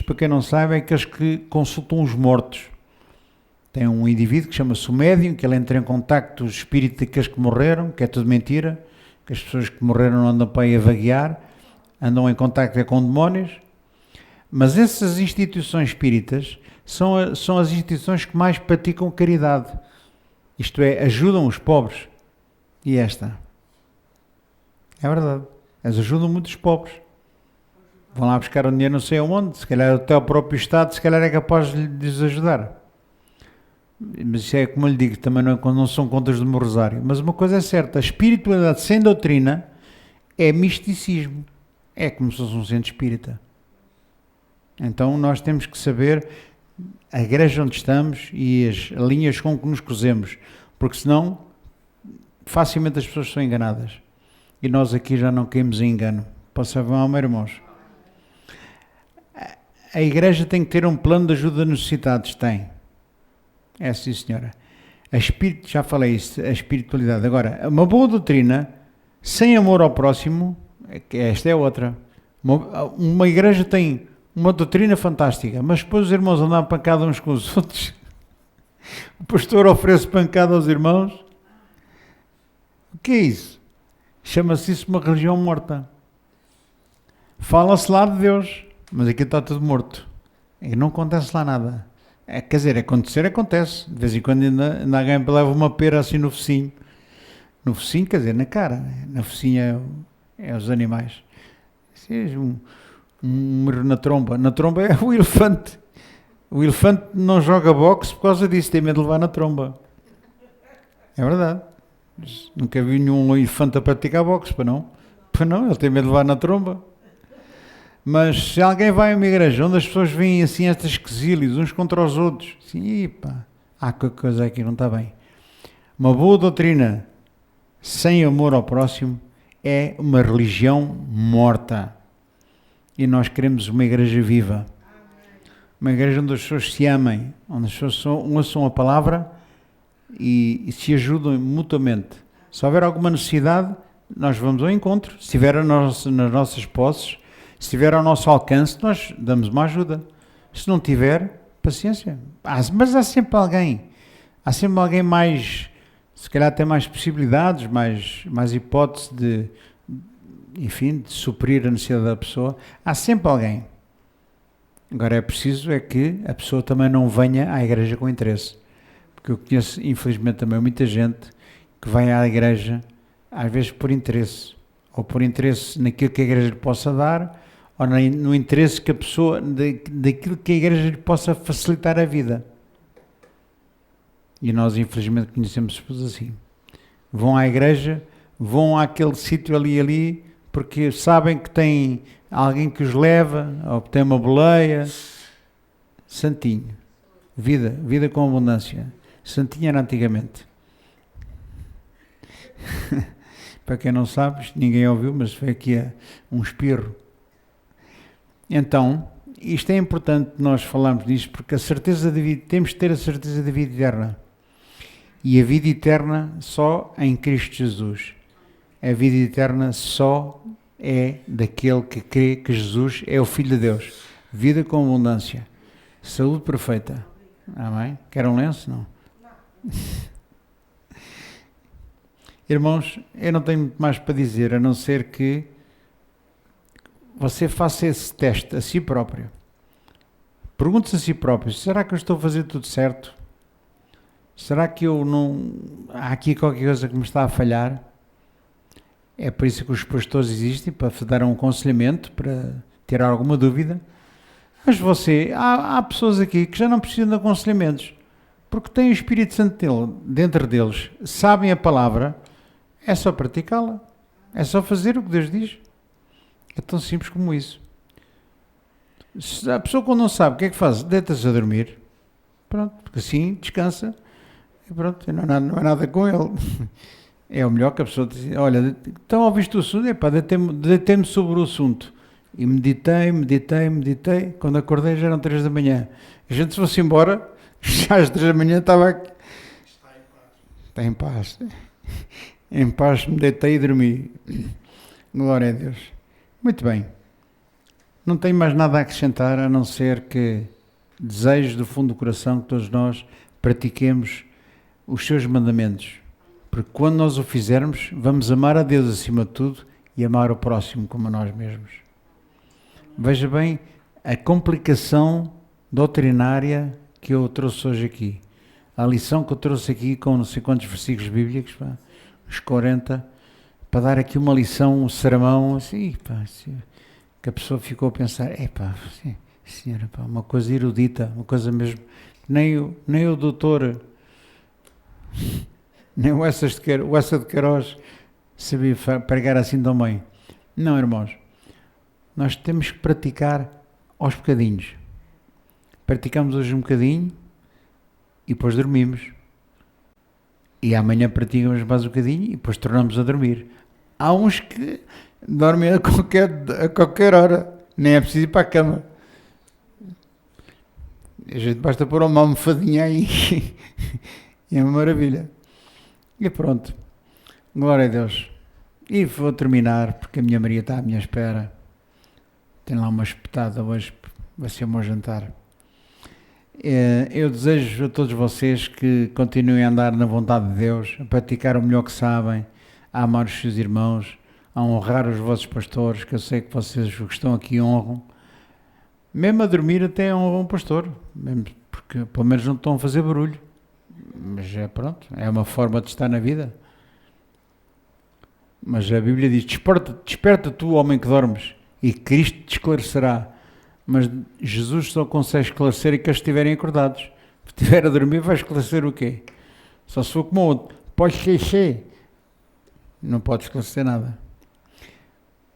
A: para quem não sabe, é aqueles que consultam os mortos. Tem um indivíduo que chama-se o médium, que ele entra em contacto com os espíritos daqueles que morreram, que é tudo mentira, que as pessoas que morreram não andam para aí a vaguear, andam em contacto com demónios. Mas essas instituições espíritas são as instituições que mais praticam caridade. Isto é, ajudam os pobres. E esta? É verdade. Eles ajudam muito os pobres. Vão lá buscar um dinheiro não sei aonde, se calhar até o próprio Estado, se calhar é capaz de lhes ajudar. Mas isso é como eu lhe digo, também não são contas do meu rosário. Mas uma coisa é certa, a espiritualidade sem doutrina é misticismo. É como se fosse um centro espírita. Então nós temos que saber a igreja onde estamos e as linhas com que nos cruzemos, porque senão facilmente as pessoas são enganadas. E nós aqui já não caímos em engano. Posso falar, meus irmãos? A igreja tem que ter um plano de ajuda a necessitados. Tem. É sim, senhora. Já falei isso, a espiritualidade. Agora, uma boa doutrina, sem amor ao próximo, esta é outra. Uma igreja tem uma doutrina fantástica, mas depois os irmãos andam a pancada uns com os outros. O pastor oferece pancada aos irmãos. O que é isso? Chama-se isso uma religião morta. Fala-se lá de Deus, mas aqui está tudo morto. E não acontece lá nada. Quer dizer, acontecer acontece. De vez em quando ainda alguém leva uma pera assim no focinho. No focinho, quer dizer, na cara. Na focinha é os animais. Na tromba. Na tromba é o elefante. O elefante não joga boxe por causa disso, tem medo de levar na tromba. É verdade. Nunca vi nenhum elefante a praticar boxe, para não? Para não, ele tem medo de levar na tromba. Mas se alguém vai a uma igreja onde as pessoas veem assim estas quesílios uns contra os outros, assim, pá, há qualquer coisa aqui não está bem. Uma boa doutrina sem amor ao próximo é uma religião morta. E nós queremos uma igreja viva. Uma igreja onde as pessoas se amem, onde as pessoas ouçam a palavra e se ajudam mutuamente. Se houver alguma necessidade, nós vamos ao encontro. Se estiver nas nossas posses, se estiver ao nosso alcance, nós damos uma ajuda. Se não tiver, paciência. Mas há sempre alguém. Há sempre alguém mais, se calhar tem mais possibilidades, mais hipótese de suprir a necessidade da pessoa. Há sempre alguém. Agora é preciso que a pessoa também não venha à igreja com interesse. Porque eu conheço, infelizmente, também muita gente que vai à igreja, às vezes por interesse. Ou por interesse naquilo que a igreja lhe possa dar, ou no interesse que a pessoa, daquilo que a igreja lhe possa facilitar a vida. E nós, infelizmente, conhecemos pessoas assim. Vão à igreja, vão àquele sítio ali, porque sabem que tem alguém que os leva, ou que tem uma boleia. Santinho. Vida com abundância. Santinho era antigamente. Para quem não sabe, ninguém ouviu, mas foi aqui um espirro. Então, isto é importante nós falarmos disto, porque temos de ter a certeza da vida eterna. E a vida eterna só em Cristo Jesus. A vida eterna só é daquele que crê que Jesus é o Filho de Deus. Vida com abundância. Saúde perfeita. Amém? Quer um lenço? Não. Irmãos, eu não tenho muito mais para dizer, a não ser que você faça esse teste a si próprio. Pergunte-se a si próprio, será que eu estou a fazer tudo certo? Será que há aqui qualquer coisa que me está a falhar? É por isso que os pastores existem, para dar um aconselhamento, para tirar alguma dúvida. Mas há pessoas aqui que já não precisam de aconselhamentos, porque têm o Espírito Santo dentro deles, sabem a palavra, é só praticá-la, é só fazer o que Deus diz. É tão simples como isso. Se a pessoa quando não sabe, o que é que faz? Deita-se a dormir. Pronto, porque assim descansa. E pronto, não há nada com ele. É o melhor que a pessoa diz, olha, então ouviste o assunto? Epá, deitei-me sobre o assunto. E meditei. Quando acordei já eram 3 da manhã. A gente se fosse embora, já às 3 da manhã estava aqui. Está em paz. Em paz me deitei e dormi. Glória a Deus. Muito bem. Não tenho mais nada a acrescentar, a não ser que desejo do fundo do coração que todos nós pratiquemos os seus mandamentos. Porque quando nós o fizermos, vamos amar a Deus acima de tudo e amar o próximo como a nós mesmos. Veja bem a complicação doutrinária que eu trouxe hoje aqui. A lição que eu trouxe aqui com não sei quantos versículos bíblicos, uns 40, para dar aqui uma lição, um sermão, assim, que a pessoa ficou a pensar, senhora, uma coisa erudita, uma coisa mesmo, nem o doutor, nem o Essa de Queiroz sabia pregar assim tão bem. Não, irmãos, nós temos que praticar aos bocadinhos. Praticamos hoje um bocadinho e depois dormimos. E amanhã praticamos mais um bocadinho e depois tornamos a dormir. Há uns que dormem a qualquer hora, nem é preciso ir para a cama. A gente basta pôr uma almofadinha aí e é uma maravilha. E pronto, glória a Deus. E vou terminar, porque a minha Maria está à minha espera. Tenho lá uma espetada hoje, vai ser o meu jantar. Eu desejo a todos vocês que continuem a andar na vontade de Deus, a praticar o melhor que sabem, a amar os seus irmãos, a honrar os vossos pastores, que eu sei que vocês que estão aqui honram. Mesmo a dormir até honram um pastor, mesmo porque pelo menos não estão a fazer barulho. Mas é pronto, é uma forma de estar na vida. Mas a Bíblia diz, desperta tu, homem que dormes, e Cristo te esclarecerá. Mas Jesus só consegue esclarecer aqueles que estiverem acordados. Se estiver a dormir, vai esclarecer o quê? Só se for como outro. Pode esquecer. Não pode esclarecer nada.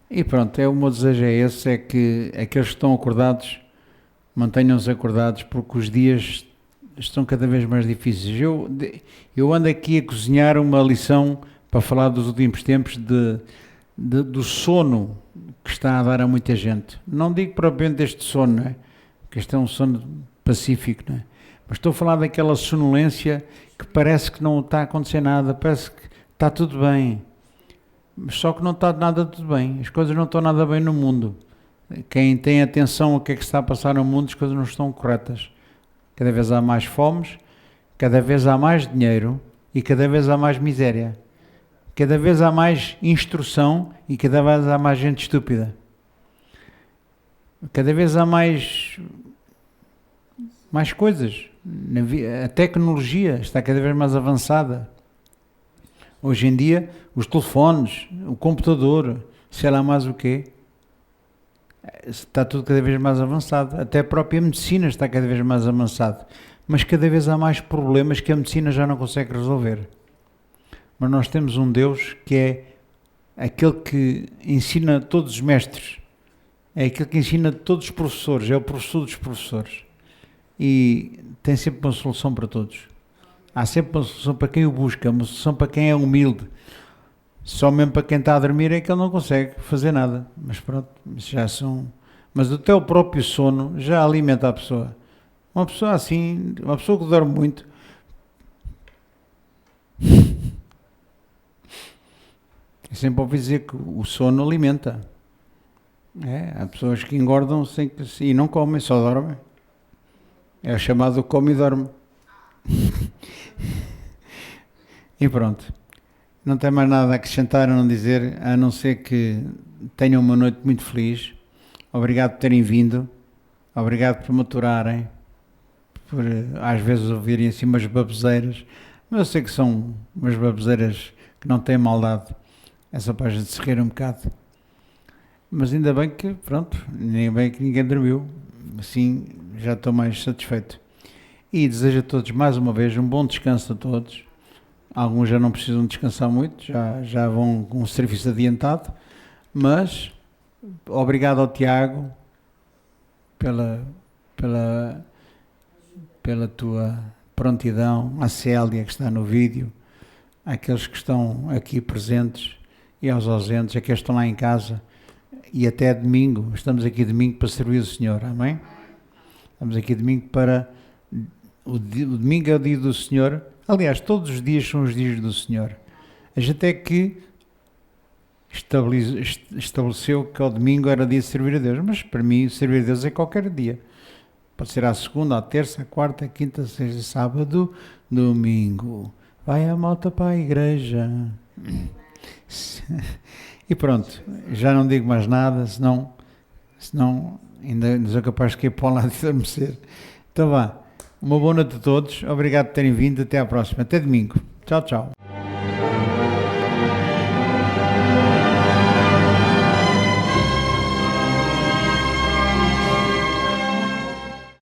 A: E pronto, o meu desejo é esse, é que aqueles que estão acordados, mantenham-se acordados, porque os dias estão cada vez mais difíceis. Eu ando aqui a cozinhar uma lição para falar dos últimos tempos do sono que está a dar a muita gente. Não digo propriamente deste sono, não é? Porque este é um sono pacífico, não é? Mas estou a falar daquela sonolência que parece que não está a acontecer nada, parece que está tudo bem. Só que não está nada tudo bem. As coisas não estão nada bem no mundo. Quem tem atenção ao que é que está a passar no mundo, as coisas não estão corretas. Cada vez há mais fomes, cada vez há mais dinheiro e cada vez há mais miséria. Cada vez há mais instrução e cada vez há mais gente estúpida. Cada vez há mais coisas. A tecnologia está cada vez mais avançada. Hoje em dia, os telefones, o computador, sei lá mais o quê, está tudo cada vez mais avançado. Até a própria medicina está cada vez mais avançada. Mas cada vez há mais problemas que a medicina já não consegue resolver. Mas nós temos um Deus que é aquele que ensina todos os mestres, é aquele que ensina todos os professores, é o professor dos professores. E tem sempre uma solução para todos. Há sempre uma solução para quem o busca, uma solução para quem é humilde. Só mesmo para quem está a dormir é que ele não consegue fazer nada. Mas pronto, já são... Mas até o próprio sono já alimenta a pessoa. Uma pessoa assim, uma pessoa que dorme muito... Eu sempre ouvi dizer que o sono alimenta. Há pessoas que engordam e não comem, só dormem. É o chamado come e dorme. E pronto. Não tem mais nada a acrescentar a não dizer, a não ser que tenham uma noite muito feliz. Obrigado por terem vindo. Obrigado por me aturarem. Por às vezes ouvirem assim umas baboseiras. Mas eu sei que são umas baboseiras que não têm maldade. É só para a gente se rir um bocado. Mas ainda bem que, pronto, ainda bem que ninguém dormiu. Assim já estou mais satisfeito. E desejo a todos mais uma vez um bom descanso a todos. Alguns já não precisam descansar muito, já vão com o serviço adiantado. Mas obrigado ao Tiago pela tua prontidão, à Célia que está no vídeo, àqueles que estão aqui presentes e aos ausentes, aqueles que estão lá em casa, e até domingo, estamos aqui domingo para servir o Senhor, amém? Estamos aqui domingo para, o domingo é o dia do Senhor, aliás, todos os dias são os dias do Senhor. A gente é que estabeleceu que o domingo era dia de servir a Deus, mas para mim servir a Deus é qualquer dia. Pode ser à segunda, à terça, à quarta, à quinta, sexta, sábado, domingo. Vai a malta para a igreja. E pronto, já não digo mais nada, senão ainda sou capaz de ir para lá de adormecer. Então vá, uma boa noite a todos, obrigado por terem vindo, até à próxima, até domingo. Tchau, tchau.